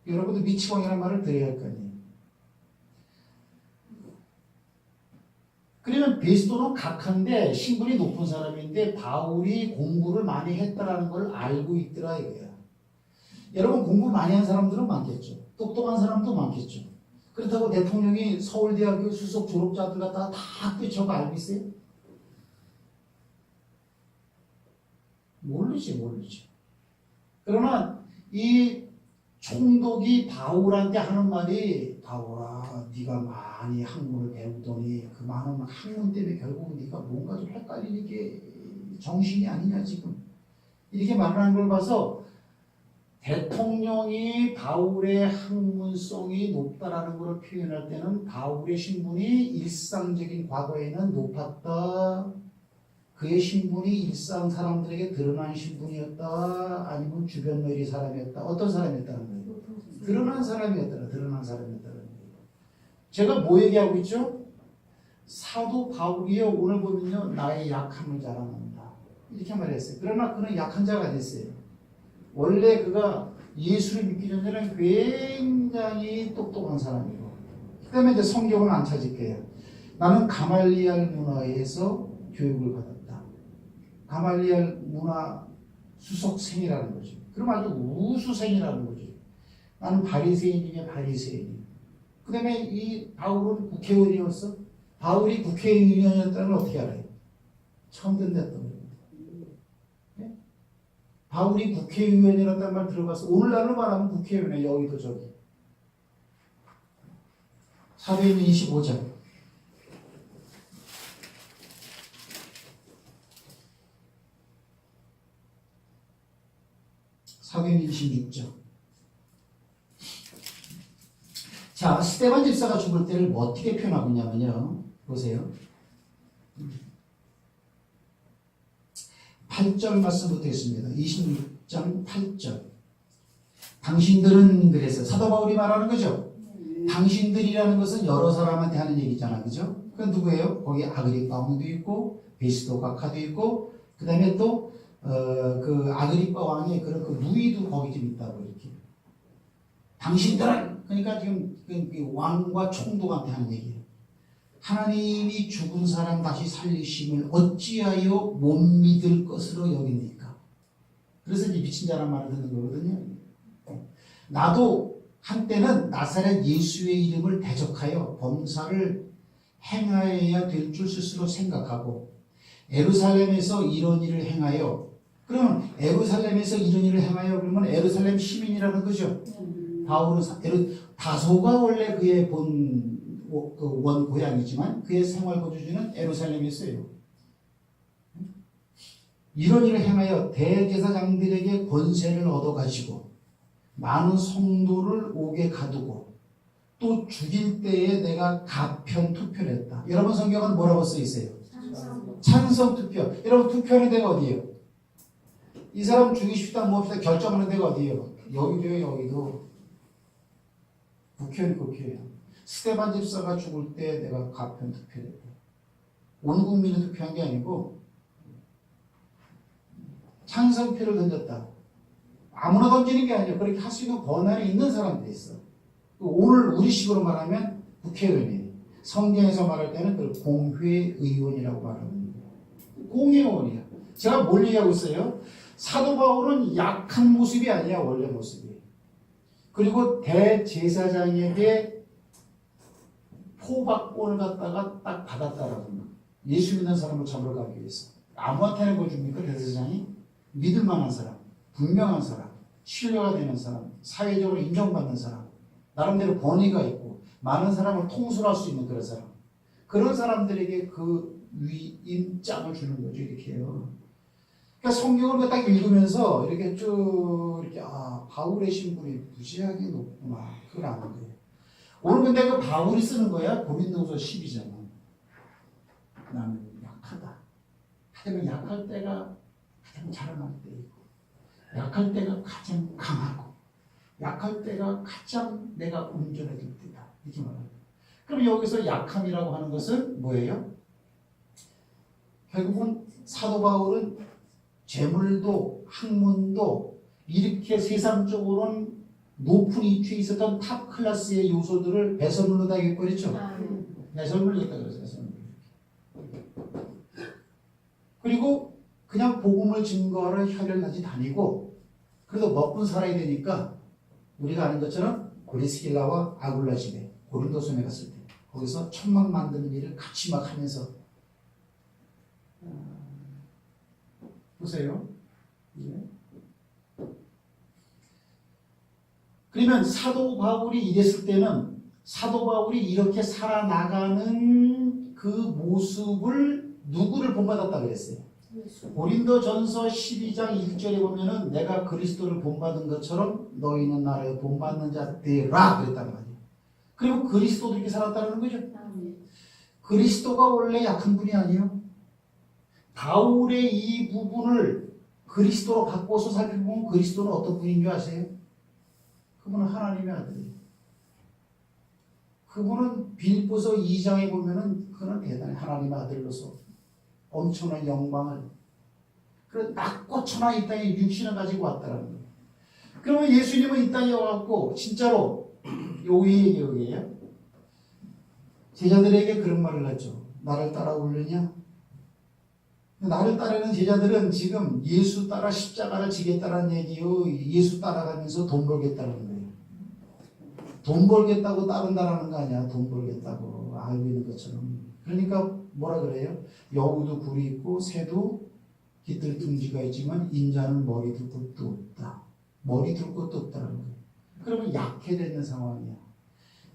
A: 여러분도 미치광이라는 말을 들어야 할 거 아니에요. 그러면 베스도는 각한데 신분이 높은 사람인데 바울이 공부를 많이 했다라는 걸 알고 있더라 이거야. 여러분 공부 많이 한 사람들은 많겠죠. 똑똑한 사람도 많겠죠. 그렇다고 대통령이 서울대학교 수석 졸업자들 갖다가 다 꿰쳐가 알고 있어요? 모르지. 그러나 이 총독이 바울한테 하는 말이 바울아 네가 많이 학문을 배우더니 그 많은 학문 때문에 결국 네가 뭔가 좀 헷갈리는 게 정신이 아니냐 지금 이렇게 말하는 걸 봐서 대통령이 바울의 학문성이 높다라는 걸 표현할 때는 바울의 신분이 일상적인 과거에는 높았다. 그의 신분이 일상 사람들에게 드러난 신분이었다. 아니면 주변 너리 사람이었다. 어떤 사람이었다는 거예요? 드러난 사람이었다는 거예요. 제가 뭐 얘기하고 있죠? 사도 바울이요. 오늘 보면요. 나의 약함을 자랑한다. 이렇게 말했어요. 그러나 그는 약한 자가 됐어요. 원래 그가 예수를 믿기 전에는 굉장히 똑똑한 사람이고 그 다음에 이제 성경을 안 찾을게요. 나는 가말리알 문화에서 교육을 받았다. 가말리알 문화 수석생이라는 거죠. 그럼 아주 우수생이라는 거죠. 나는 바리새인 중에 바리새인. 그 다음에 이 바울은 국회의원이었어. 바울이 국회의원이었다는 걸 어떻게 알아요? 처음 듣는다던 겁니다. 네? 바울이 국회의원이라는 말 들어봤어. 오늘날로 말하면 국회의원이야. 여기도 저기. 사도행전 25장. 사도행전 26장. 자, 스데반 집사가 죽을 때를 뭐 어떻게 표현하고 있냐면요. 보세요. 8절 말씀부터 있습니다. 26장 8절. 당신들은 그랬어요. 사도 바울이 말하는 거죠. 당신들이라는 것은 여러 사람한테 하는 얘기잖아. 그죠? 그건 누구예요? 거기 아그리파 왕도 있고 베스도 각하도 있고 그 다음에 또 그 아그리파 왕의 그런 그 누이도 거기 좀 있다고 이렇게. 당신들은 그러니까 지금 그 왕과 총독한테 하는 얘기예요. 하나님이 죽은 사람 다시 살리심을 어찌하여 못 믿을 것으로 여깁니까? 그래서 이제 미친 자란 말을 듣는 거거든요. 나도 한때는 나사렛 예수의 이름을 대적하여 범사를 행하여야 될 줄 스스로 생각하고 에루살렘에서 이런 일을 행하여 그러면 에루살렘에서 이런 일을 행하여 그러면 에루살렘 시민이라는 거죠. 바울은 다소가 원래 그의 원 고향이지만 그의 생활 거주지는 에루살렘이었어요. 이런 일을 행하여 대제사장들에게 권세를 얻어가지고 많은 성도를 옥에 가두고 또 죽일 때에 내가 가편 투표를 했다. 여러분 성경은 뭐라고 써 있어요? 찬성 투표. 여러분 투표하는 데가 어디예요? 이 사람 죽이십시다 뭡시다 결정하는 데가 어디예요? 여기도요. 여기도. 국회의원. 스데반 집사가 죽을 때 내가 가편 투표를 했다. 온 국민이 투표한 게 아니고 찬성표를 던졌다. 아무나 던지는 게 아니에요. 그렇게 할 수 있는 권한이 있는 사람들이 있어. 오늘 우리식으로 말하면 국회의원이에요. 성경에서 말할 때는 그걸 공회의원이라고 말하는 거예요. 공회의원이야. 제가 뭘 얘기하고 있어요? 사도 바울은 약한 모습이 아니야. 원래 모습이. 그리고 대제사장에게 포박권을 갖다가 딱 받았다라고 합니다. 예수 믿는 사람을 잡으러 가기 위해서. 아무한테나 그걸 줍니까? 대제사장이? 믿을 만한 사람, 분명한 사람, 신뢰가 되는 사람, 사회적으로 인정받는 사람, 나름대로 권위가 있고 많은 사람을 통솔할 수 있는 그런 사람. 그런 사람들에게 그 위임장을 주는 거죠. 이렇게요. 그러니까 성경을 딱 읽으면서 이렇게 쭉 이렇게 바울의 신분이 무지하게 높구나. 그걸 아는 거예요. 오늘 근데 그 바울이 쓰는 거야. 고린도후서 12장. 나는 약하다. 하지만 약할 때가 가장 자랑할 때이고 약할 때가 가장 강하고 약할 때가 가장 내가 온전해질 때다. 이렇게 말합니다. 그럼 여기서 약함이라고 하는 것은 뭐예요? 결국은 사도 바울은 재물도 학문도 이렇게 세상적으로는 높은 위치에 있었던 탑 클래스의 요소들을 배설물로 다 얘기했죠. 배설물로 얘기했다 그랬어요. 배설물. 그리고 그냥 복음을 증거하러 혈연까지 다니고 그래도 먹고 살아야 되니까 우리가 아는 것처럼 브리스길라와 아굴라 집에 고린도섬에 갔을 때 거기서 천막 만드는 일을 같이 막 하면서 보세요. 그러면 사도 바울이 이랬을 때는 사도 바울이 이렇게 살아나가는 그 모습을 누구를 본받았다 그랬어요? 고린도전서 12장 1절에 보면은 내가 그리스도를 본받은 것처럼 너희는 나를 본받는 자 되라 그랬단 말이에요. 그리고 그리스도도 이렇게 살았다는 거죠. 그리스도가 원래 약한 분이 아니에요. 바울의 이 부분을 그리스도로 바꿔서 살펴보면 그리스도는 어떤 분인 줄 아세요? 그분은 하나님의 아들이에요. 그분은 빌립보서 2장에 보면은 그는 대단히 하나님의 아들로서 엄청난 영광을 그런 낮고 천하 이 땅에 육신을 가지고 왔다라는 거예요. 그러면 예수님은 이 땅에 와갖고 진짜로 여기에요. 제자들에게 그런 말을 하죠. 나를 따라오려냐? 나를 따르는 제자들은 지금 예수 따라 십자가를 지겠다는 얘기요. 예수 따라가면서 돈 벌겠다는 거예요. 돈 벌겠다고 따른다라는 거 아니야. 돈 벌겠다고 알고 있는 것처럼. 그러니까 뭐라 그래요? 여우도 굴이 있고 새도 깃들 둥지가 있지만 인자는 머리 둘 곳도 없다. 머리 둘 곳도 없다는 거예요. 그러면 약해져 있는 상황이야.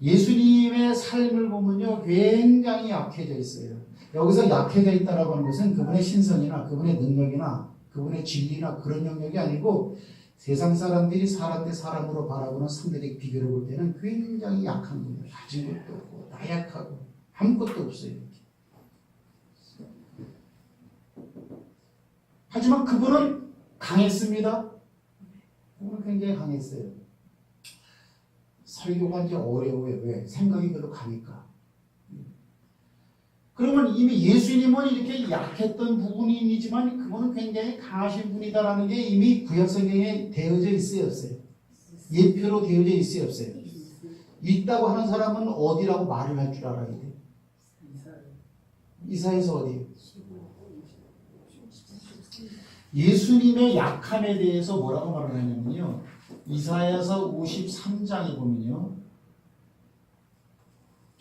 A: 예수님의 삶을 보면요, 굉장히 약해져 있어요. 여기서 약해져 있다라고 하는 것은 그분의 신성이나 그분의 능력이나 그분의 진리나 그런 영역이 아니고 세상 사람들이 사람 대 사람으로 바라보는 상대적 비교를 볼 때는 굉장히 약한 분이에요. 가진 것도 없고 나약하고 아무것도 없어요. 하지만 그분은 강했습니다. 그분은 굉장히 강했어요. 설교가 이제 어려워요. 왜? 생각이 그래도 가니까. 그러면 이미 예수님은 이렇게 약했던 부분이지만 그분은 굉장히 강하신 분이다라는 게 이미 구약성경에 되어져 있어요, 없어요? 예표로 되어져 있어요, 없어요? 있다고 하는 사람은 어디라고 말을 할 줄 알아야 돼? 이사야서 어디? 예수님의 약함에 대해서 뭐라고 말을 하냐면요. 이사야서 53장에 보면요.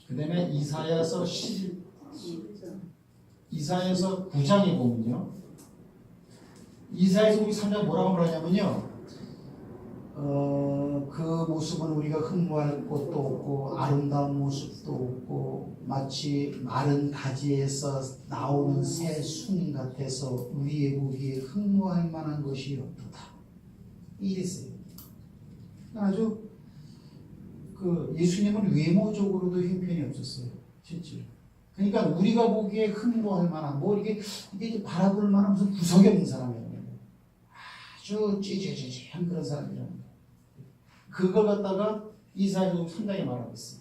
A: 그 다음에 이사야서 9장에 보면요. 이사야서 53장 뭐라고 말하냐면요. 그 모습은 우리가 흠모할 것도 없고 아름다운 모습도 없고 마치 마른 가지에서 나오는 새 순 같아서 우리의 보기에 흠모할 만한 것이 없도다. 이랬어요. 아주 예수님은 외모적으로도 형편이 없었어요. 실제로. 그러니까 우리가 보기에 흠모할 만한 이게 바라볼 만한 무슨 구석이 없는 사람이라는 거예요. 아주 찌질찌질한 그런 사람이라는 거예요. 그걸 갖다가 이사야서 3장에 말하고 있어요.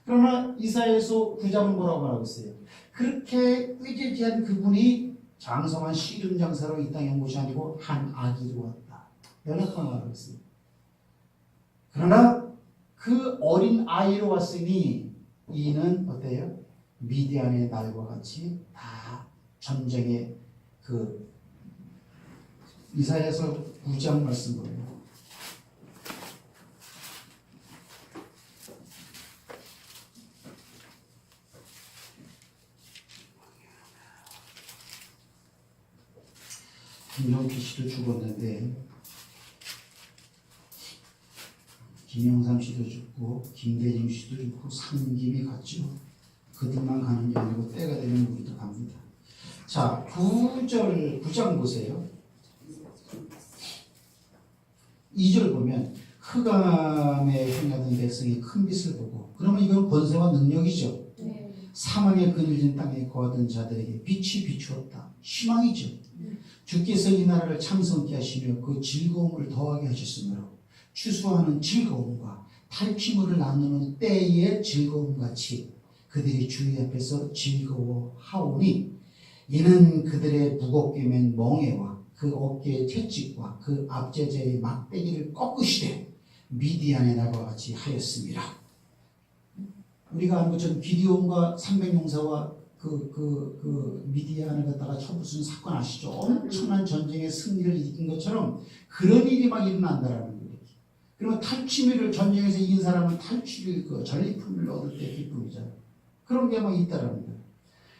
A: 그러나 이사야서 9장은 뭐라고 말하고 있어요? 그렇게 꾀지지한 그분이 장성한 씨름 장사로 이 땅에 온 것이 아니고 한 아기로 왔다. 연약한 말하고 있어요. 그러나 그 어린 아이로 왔으니 이는 어때요? 미디안의 날과 같이 다 전쟁의 이사야서 9장 말씀 보면 김영필 씨도 죽었는데 김영삼 씨도 죽고 김대중 씨도 죽고 상김이 갔죠. 그들만 가는 게 아니고 때가 되면 우리도 갑니다. 자, 9장 보세요. 2절 보면 흑암에 행하던 백성이 큰 빛을 보고, 그러면 이건 권세와 능력이죠. 사망의 그늘진 땅에 거하던 자들에게 빛이 비추었다. 희망이죠. 주께서 이 나라를 창성케 하시며 그 즐거움을 더하게 하셨으므로 추수하는 즐거움과 탈취물을 나누는 때의 즐거움같이 그들이 주의 앞에서 즐거워하오니 이는 그들의 무겁게 맨 멍에와 그 어깨의 채찍과 그 앞제자의 막대기를 꺾으시되 미디안의 날과 같이 하였습니다. 우리가 아는 것처럼 기디온과 300용사와 미디안을 갖다가 쳐부수는 사건 아시죠? 엄청난 전쟁의 승리를 이긴 것처럼 그런 일이 막 일어난다라는 거예요. 그러면 탈취물을 전쟁에서 이긴 사람은 탈취를 전리품을 얻을 때 기쁨이잖아요. 그런 게 막 있다라는 거예요.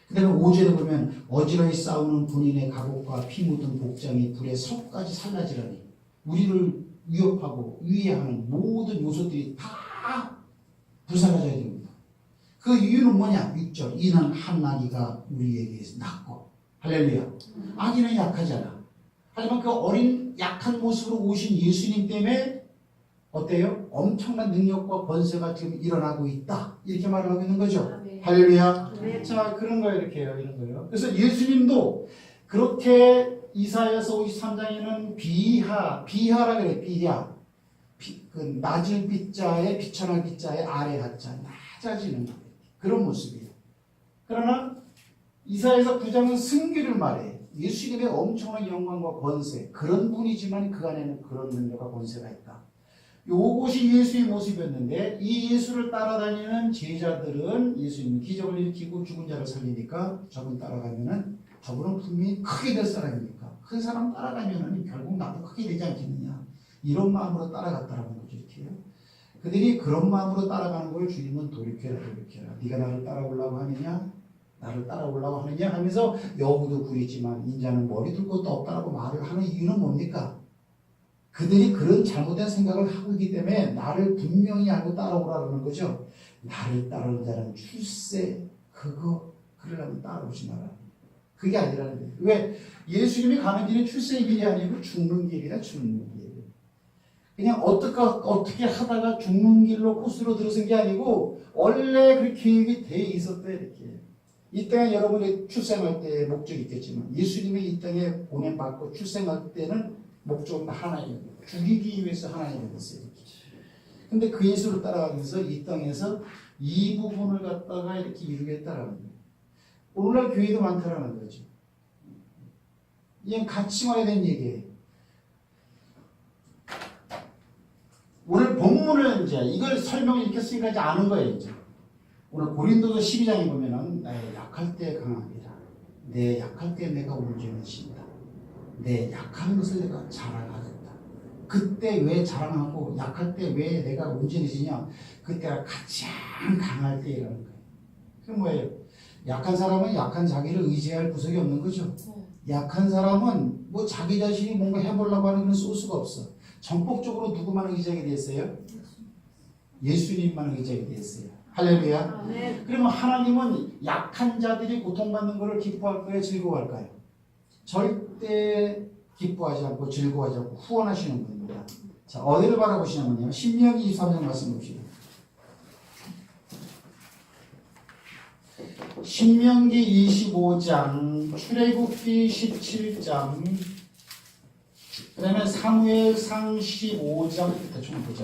A: 그 다음에 5절에 보면 어지러이 싸우는 군인의 갑옷과 피 묻은 복장이 불에 석까지 살라지라니 우리를 위협하고 위해하는 모든 요소들이 다 불사라져야 됩니다. 그 이유는 뭐냐? 6절 이는 한 아기가 우리에게 낳고 할렐루야. 아기는 약하잖아. 하지만 그 어린 약한 모습으로 오신 예수님 때문에 어때요? 엄청난 능력과 권세가 지금 일어나고 있다. 이렇게 말을 하고 있는 거죠. 네. 할렐루야. 네. 자, 그런 거예요. 이렇게 해요. 이런 거예요. 그래서 예수님도 그렇게 이사야서 53장에는 비하라 그래. 그 낮을 빛자에 비천할 빛자에 아래 하자. 낮아지는 거예요. 그런 모습이에요. 그러나 이사야서 9장은 승기를 말해. 예수님의 엄청난 영광과 권세. 그런 분이지만 그 안에는 그런 능력과 권세가 있다. 요것이 예수의 모습이었는데 이 예수를 따라다니는 제자들은 예수님 기적을 일으키고 죽은 자를 살리니까 저분 따라가면은 저분은 분명히 크게 될 사람이니까 큰 사람 따라가면은 결국 나도 크게 되지 않겠느냐 이런 마음으로 따라갔다라는 거죠. 이렇게요. 그들이 그런 마음으로 따라가는 걸 주님은 돌이켜라. 네가 나를 따라오려고 하느냐? 나를 따라오려고 하느냐 하면서 여우도 굴이지만 인자는 머리 둘 것도 없다라고 말을 하는 이유는 뭡니까? 그들이 그런 잘못된 생각을 하고 있기 때문에 나를 분명히 알고 따라오라는 거죠. 나를 따르는 자는 출세 그러려면 따라오지 마라. 그게 아니라는 거예요. 왜? 예수님이 가는 길이 출세의 길이 아니고 죽는 길이라 죽는 길. 그냥 어떻게 하다가 죽는 길로 코스로 들어선 게 아니고 원래 그 계획이 돼 있었대 이렇게. 이 땅에 여러분이 출생할 때 목적이 있겠지만 예수님이 이 땅에 보내받고 출생할 때는 목적은 하나예요. 죽이기 위해서 하나님이 됐어요. 근데 그 예수를 따라가면서 이 땅에서 이 부분을 갖다가 이렇게 이루겠다라는 거예요. 오늘날 교회도 많다라는 거죠. 이건 가치관에 대한 얘기예요. 오늘 본문을 이제 이걸 설명을 이렇게 쓰니까 이제 아는 거예요. 이제. 오늘 고린도서 12장에 보면은 나의 약할 때 강함이라. 내 약할 때 내가 온전히 신다. 내 약한 것을 내가 자랑하겠다. 그때 왜 자랑하고 약할 때 왜 내가 온전해지냐? 그때가 가장 강할 때라는 거예요. 그게 뭐예요? 약한 사람은 약한 자기를 의지할 구석이 없는 거죠. 약한 사람은 뭐 자기 자신이 뭔가 해보려고 하는 건 소스가 없어. 전폭적으로 누구만 의지하게 됐어요? 예수님만 의지하게 됐어요. 할렐루야.
B: 네.
A: 그러면 하나님은 약한 자들이 고통받는 것을 기뻐할까요? 즐거워할까요? 절대 기뻐하지 않고 즐거워하지 않고 후원하시는 분입니다. 자, 어디를 바라보시냐면요. 신명기 23장 말씀 봅시다. 신명기 25장, 출애굽기 17장, 그 다음에 사무엘상 15장, 대충 보자.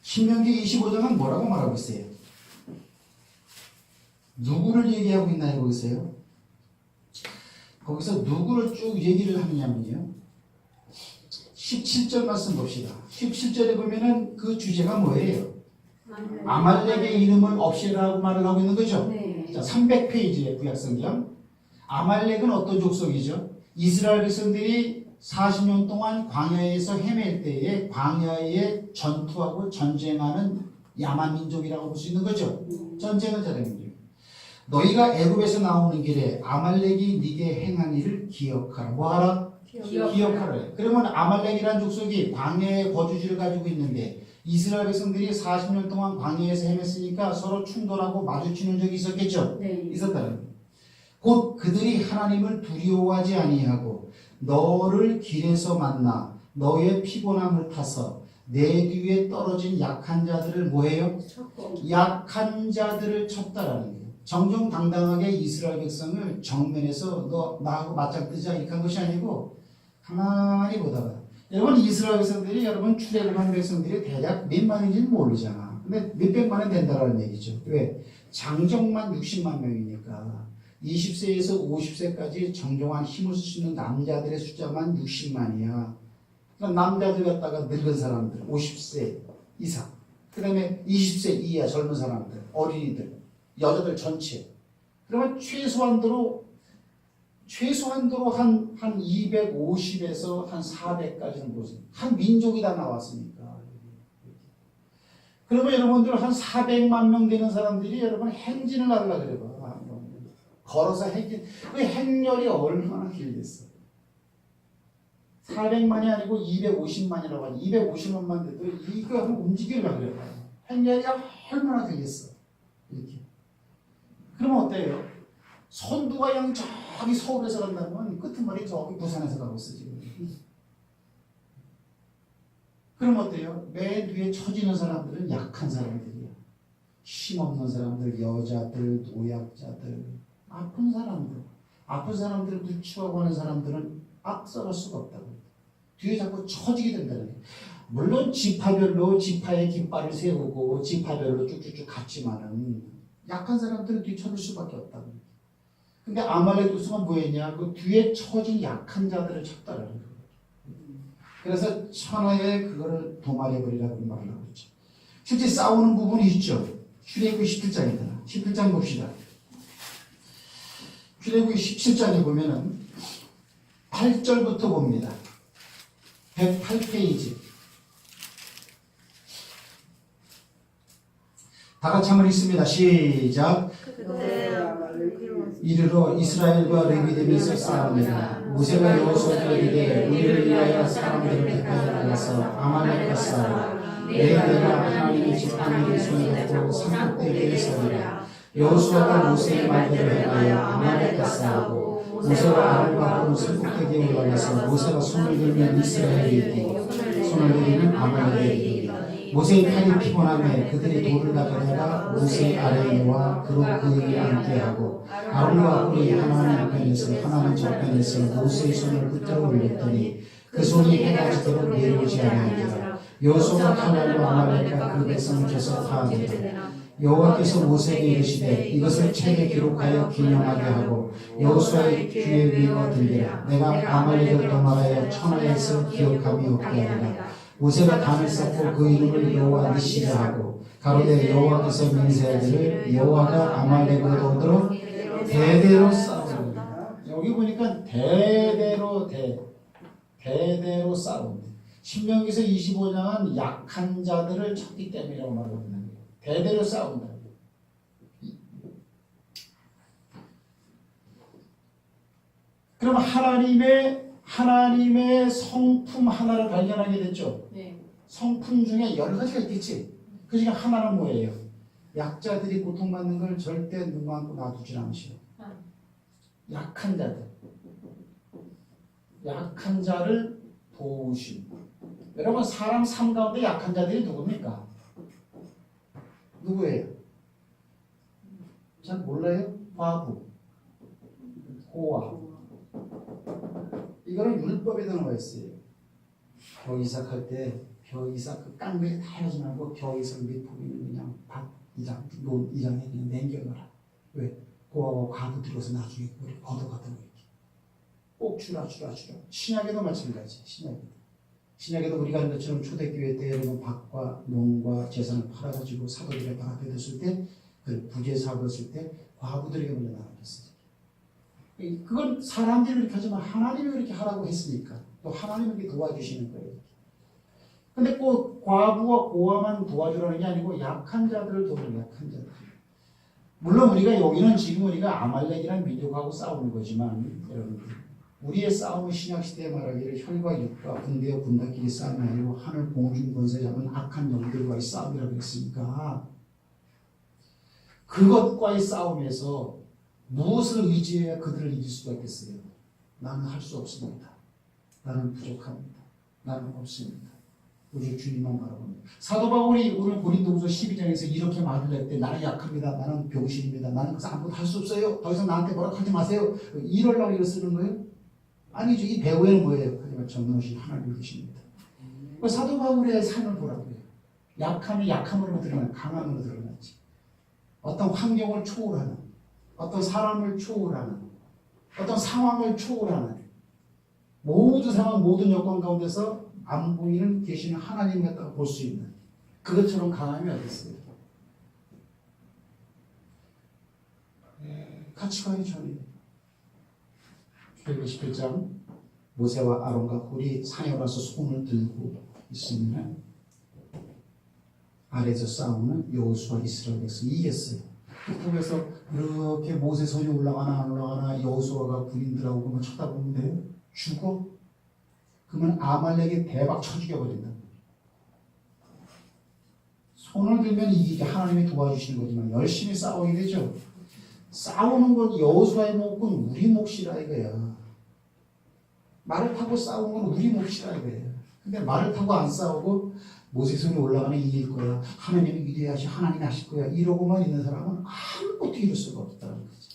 A: 신명기 25장은 뭐라고 말하고 있어요? 누구를 얘기하고 있나 해보세요. 거기서 누구를 쭉 얘기를 하느냐면요. 17절 말씀 봅시다. 17절에 보면은 그 주제가 뭐예요? 아말렉의 이름을 없애라고 말을 하고 있는 거죠.
B: 네.
A: 자, 300페이지의 구약성경. 아말렉은 어떤 족속이죠? 이스라엘 백성들이 40년 동안 광야에서 헤맬 때에 광야에 전투하고 전쟁하는 야만 민족이라고 볼 수 있는 거죠. 전쟁을 잘하는 민족. 너희가 애굽에서 나오는 길에 아말렉이 네게 행한 일을 기억하라. 뭐하라? 기억하라. 그러면 아말렉이라는 족속이 광야의 거주지를 가지고 있는데 이스라엘 백성들이 40년 동안 광야에서 헤맸으니까 서로 충돌하고 마주치는 적이 있었겠죠.
B: 네.
A: 있었다는 거예요. 곧 그들이 하나님을 두려워하지 아니하고 너를 길에서 만나 너의 피곤함을 타서 내 뒤에 떨어진 약한 자들을 뭐해요? 약한 자들을 쳤다라는 거예요. 정정당당하게 이스라엘 백성을 정면에서 너 나하고 맞짱 뜨자 이렇게 한 것이 아니고 가만히 보다가 여러분 이스라엘 백성들이 여러분 출애굽한 백성들이 대략 몇 만인지는 모르잖아. 근데 몇백만은 된다라는 얘기죠. 왜? 장정만 60만 명이니까 20세에서 50세까지 정정한 힘을 쓸 수 있는 남자들의 숫자만 60만이야. 그러니까 남자들 갖다가 늙은 사람들 50세 이상, 그 다음에 20세 이하 젊은 사람들, 어린이들, 여자들 전체. 그러면 최소한도로 한 250에서 한 400까지는 보세요. 한 민족이 다 나왔으니까. 그러면 여러분들 한 400만 명 되는 사람들이 여러분 행진을 하려고 그래요. 걸어서 행진. 그 행렬이 얼마나 길겠어. 400만이 아니고 250만이라고 하죠. 250만만 돼도 이거 한번 움직이려고 그래요. 행렬이 얼마나 되겠어. 이렇게. 그러면 어때요? 선두가 양 저기 서울에서 간다면 끝머리 저기 부산에서 가고 있어 지금. 그럼 어때요? 맨 뒤에 처지는 사람들은 약한 사람들이야. 힘없는 사람들, 여자들, 노약자들, 아픈 사람들을 누추하고 하는 사람들은 앞서갈 수가 없다고. 뒤에 자꾸 처지게 된다는 거예요. 물론 지파별로 지파의 깃발을 세우고 지파별로 쭉쭉쭉 갔지만은 약한 사람들은 뒤처질 수밖에 없다고. 근데 아말렉 족속은 뭐였냐? 그 뒤에 처진 약한 자들을 쳤다라는 거예요. 그래서 천하에 그거를 도말해버리라고 말을 하고 있죠. 실제 싸우는 부분이 있죠. 출애굽기 17장이다. 17장 봅시다. 출애굽기 17장에 보면은 8절부터 봅니다. 108페이지. 다 같이 한번 읽습니다. 시작. 이르러 이스라엘과 레위되면서 싸우니라. 모세가 여호수아에게 이르되 우리를 위하여 사람들을 택하여 나가서 아말렉과 싸우라. 내가 하나님의 지팡이를 손에 잡고 산꼭대기에 서리라. 여호수아가 모세의 말대로 행하여 아말렉과 싸우고 모세와 아론과 그 산꼭대기에 올라가서 모세가 손을 들면 이스라엘이 이기고 손을 들이면 아말렉이 이기더니 모세의 팔이 피곤하며 그들이 돌을 나가다가 모세 아래에 놓아 그로 그 위에 앉게 하고 아론과 꿀이 하나님 편에서 하나님 저편에서 모세의 손을 붙들어 올렸더니 그 손이 해가 지도록 내려오지 아니하니라. 여호수아가 칼날로 아말렉과 그 백성을 쳐서 파하니라. 여호와께서 모세에게 이르시되 이것을 책에 기록하여 기념하게 하고 여호수아의 귀에 위에 들리라. 내가 아말렉을 도말하여 천하에서 기억함이 없게 하리라. 모세가 담을 쌓고 그 이름을 여호와 니시라 하고 가로되 여호와께서 맹세하기를 여호와가 아말렉을 얻도록 대대로 싸우리라. 여기 보니까 대대로 싸운다. 신명기서 25장은 약한 자들을 쳤기 때문이라고 말하거든요. 대대로 싸운다. 그럼 하나님의 성품 하나를 발견하게 됐죠.
B: 네.
A: 성품 중에 여러 가지가 있겠지. 그 중에 하나는 뭐예요? 약자들이 고통받는 걸 절대 눈 감고 놔두지 않으시오. 약한 자를 도우시고. 여러분 사람 삶 가운데 약한 자들이 누굽니까? 누구예요? 잘 몰라요? 과부, 고아. 이거는 율법에도 나와 있어요. 벼 이삭할 때 벼 이삭 그 깡배에 다 하지 말고 벼 이삭 밑 부분은 그냥 밭 이장, 논 이장에 그냥 남겨놔라. 왜? 고아와 과부 들어서 나중에 그걸 얻어가도록 이렇게. 꼭 주라. 신약에도 마찬가지. 신약에도 우리가 하는 것처럼 초대교회 때 여러분 밭과 농과 재산을 팔아가지고 사도들의 발 앞에 뒀을 때, 그 부재사고 했을 때 과부들에게 먼저 나눠줬어요. 그건 사람들이 이렇게 하지만 하나님이 그렇게 하라고 했으니까 또 하나님이 이렇게 도와주시는 거예요. 근데 꼭 과부와 고아만 도와주라는 게 아니고 약한 자들을 도와줘요. 약한 자들. 물론 여기는 지금 우리가 아말렉이라는 민족하고 싸우는 거지만 여러분들 우리의 싸움은 신약시대에 말하기를 혈과 육과 군대와 군단끼리 싸움이 아니고 하늘 공중 권세 잡은 악한 영들과의 싸움이라고 했으니까 그것과의 싸움에서 무엇을 의지해야 그들을 이길 수가 있겠어요? 나는 할 수 없습니다. 나는 부족합니다. 나는 없습니다. 오직 주님만 바라봅니다. 사도 바울이 오늘 고린도후서 12장에서 이렇게 말을 할 때 나는 약합니다. 나는 병신입니다. 나는 아무것도 할 수 없어요. 더 이상 나한테 뭐라고 하지 마세요. 이러려고 이거 쓰는 거예요? 아니죠. 이 배후에는 뭐예요? 하지만 전능하신 하나님이 계십니다. 사도 바울의 삶을 보라고요. 약함이 약함으로 드러나요. 강함으로 드러나지. 어떤 환경을 초월하는, 어떤 사람을 초월하는, 어떤 상황을 초월하는 모든 상황, 모든 여건 가운데서 안 보이는 계시는 하나님 같다고 볼 수 있는 그것처럼 강함이 어디 있어요? 가치관이 전이에요. 출애굽기 11장 모세와 아론과 홀이 산에 올라서 손을 들고 있으면 아래에서 싸우는 여호수아 이스라엘 백성이 이겼어요. 그래서 이렇게 모세 손이 올라가나 안 올라가나 여호수아가 군인들하고 그만 쳐다보는데 죽어? 그러면 아말렉이 대박 쳐 죽여버린다. 손을 들면 이기게 하나님이 도와주시는 거지만 열심히 싸우게 되죠. 싸우는 건 여호수아의 몫은 우리 몫이라 이거야. 말을 타고 싸우는 건 우리 몫이라 이거예요. 근데 말을 타고 안 싸우고 모세 손이 올라가면 이길 거야. 하나님이 위대하시 하나님이 하실 거야. 이러고만 있는 사람은 아무것도 이룰 수가 없다는 거지.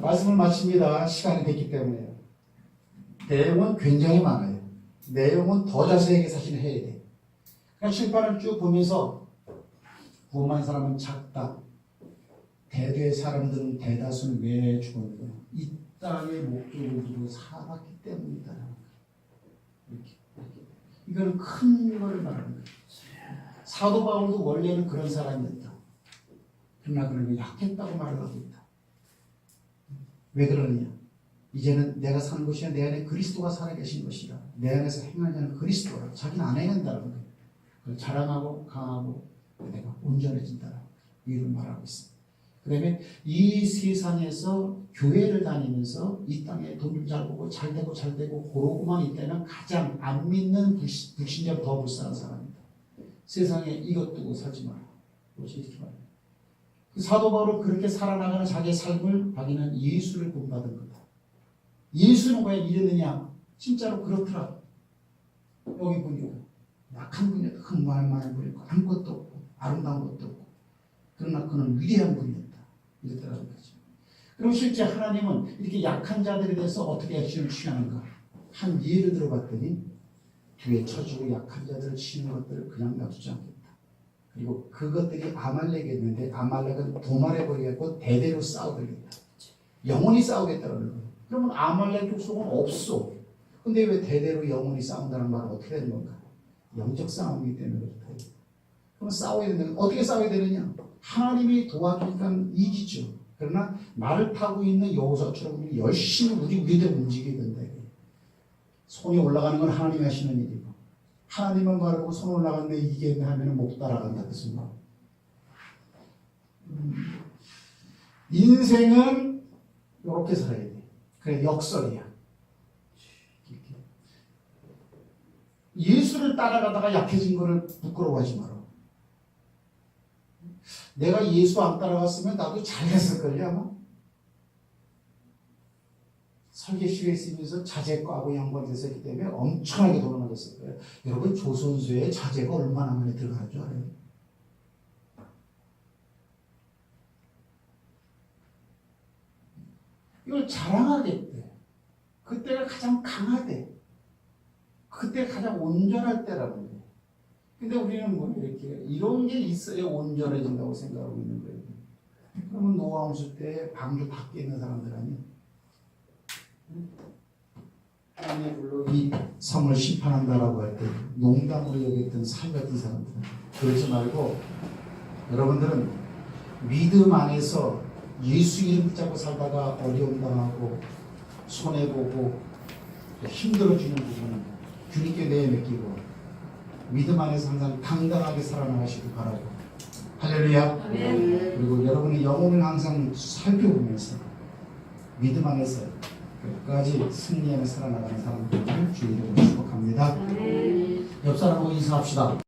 A: 말씀을 마칩니다. 시간이 됐기 때문에요. 내용은 굉장히 많아요. 내용은 더 자세하게 사실 해야 돼. 그냥 칠판을 쭉 보면서 구원한 사람은 작다. 대대의 사람들은 대다수는 왜 죽었느냐. 이 땅의 목적을 두고 살았기 때문이다. 이렇게. 이거는 큰 거를 말하는 거예요. 사도 바울도 원래는 그런 사람이었다. 그러나 그는 약했다고 말을 하고 있다. 왜 그러느냐? 이제는 내가 사는 것이 아니라 내 안에 그리스도가 살아계신 것이라. 내 안에서 행하는 자는 그리스도라. 자기는 안 행한다는 거예요. 그걸 자랑하고 강하고 내가 온전해진다라고 이를 말하고 있습니다. 그 다음에 이 세상에서 교회를 다니면서 이 땅에 돈 잘 벌고 잘 되고 그러고만 있다면 가장 안 믿는 불신자보다 더 불쌍한 사람입니다. 세상에 이것 두고 살지 마라. 이렇게 말해요. 그 사도 바울은 그렇게 살아나가는 자기의 삶을 자기는 예수를 본받은 거다. 예수는 왜 이랬느냐? 진짜로 그렇더라. 여기 보니까 약한 분이었다. 흠모할 분이고 아무것도 없고 아름다운 것도 없고 그러나 그는 위대한 분이었다. 이랬더라는 거죠. 그럼 실제 하나님은 이렇게 약한 자들에 대해서 어떻게 액션을 취하는가? 한 예를 들어봤더니 뒤에 쳐주고 약한 자들을 치는 것들을 그냥 놔두지 않겠다. 그리고 그것들이 아말렉이었는데 아말렉은 도말해버리겠고 대대로 싸우겠다. 영원히 싸우겠다는 거예요. 그러면 아말렉 족속은 없어. 근데 왜 대대로 영원히 싸운다는 말은 어떻게 되는 건가? 영적 싸움이기 때문에 그렇다. 그럼 싸워야 되는데 어떻게 싸워야 되느냐? 하나님이 도와주니까 이기죠. 그러나 말을 타고 있는 여호수아처럼 열심히 우리대로 움직여야 된다. 손이 올라가는 건 하나님이 하시는 일이고 하나님은 바르고 손 올라갔네 이기겠네 하면 못 따라간다. 무슨 말? 인생은 이렇게 살아야 돼. 그래 역설이야. 이렇게. 예수를 따라가다가 약해진 거를 부끄러워하지 마라. 내가 예수 안 따라갔으면 나도 잘했을걸요 아마. 설계실에 있으면서 자재과하고 연관돼서 있기 때문에 엄청나게 돈을 맞았을 거예요. 여러분 조선소에 자재가 얼마나 많이 들어가는 줄 알아요? 이걸 자랑하겠대. 그때가 가장 강하대. 그때가 가장 온전할 때라는 거예요. 근데 우리는 뭐 이렇게 이런 게 있어야 온전해진다고 생각하고 있는 거예요. 그러면 노아운수 때 방주 밖에 있는 사람들 아니에요? 하나님의 불로 이 성을 심판한다라고 할 때 농담으로 여겼던 살 같은 사람들 그러지 말고 여러분들은 믿음 안에서 예수 이름 붙잡고 살다가 어려움 당하고 손해보고 힘들어지는 부분은 주님께 내맡기고 믿음 안에서 항상 당당하게 살아나가시길 바라고 할렐루야.
B: 아멘.
A: 그리고 여러분의 영혼을 항상 살펴보면서 믿음 안에서 끝까지 승리하며 살아나가는 사람들을 주의 이름으로 축복합니다.
B: 아멘.
A: 옆 사람하고 인사합시다.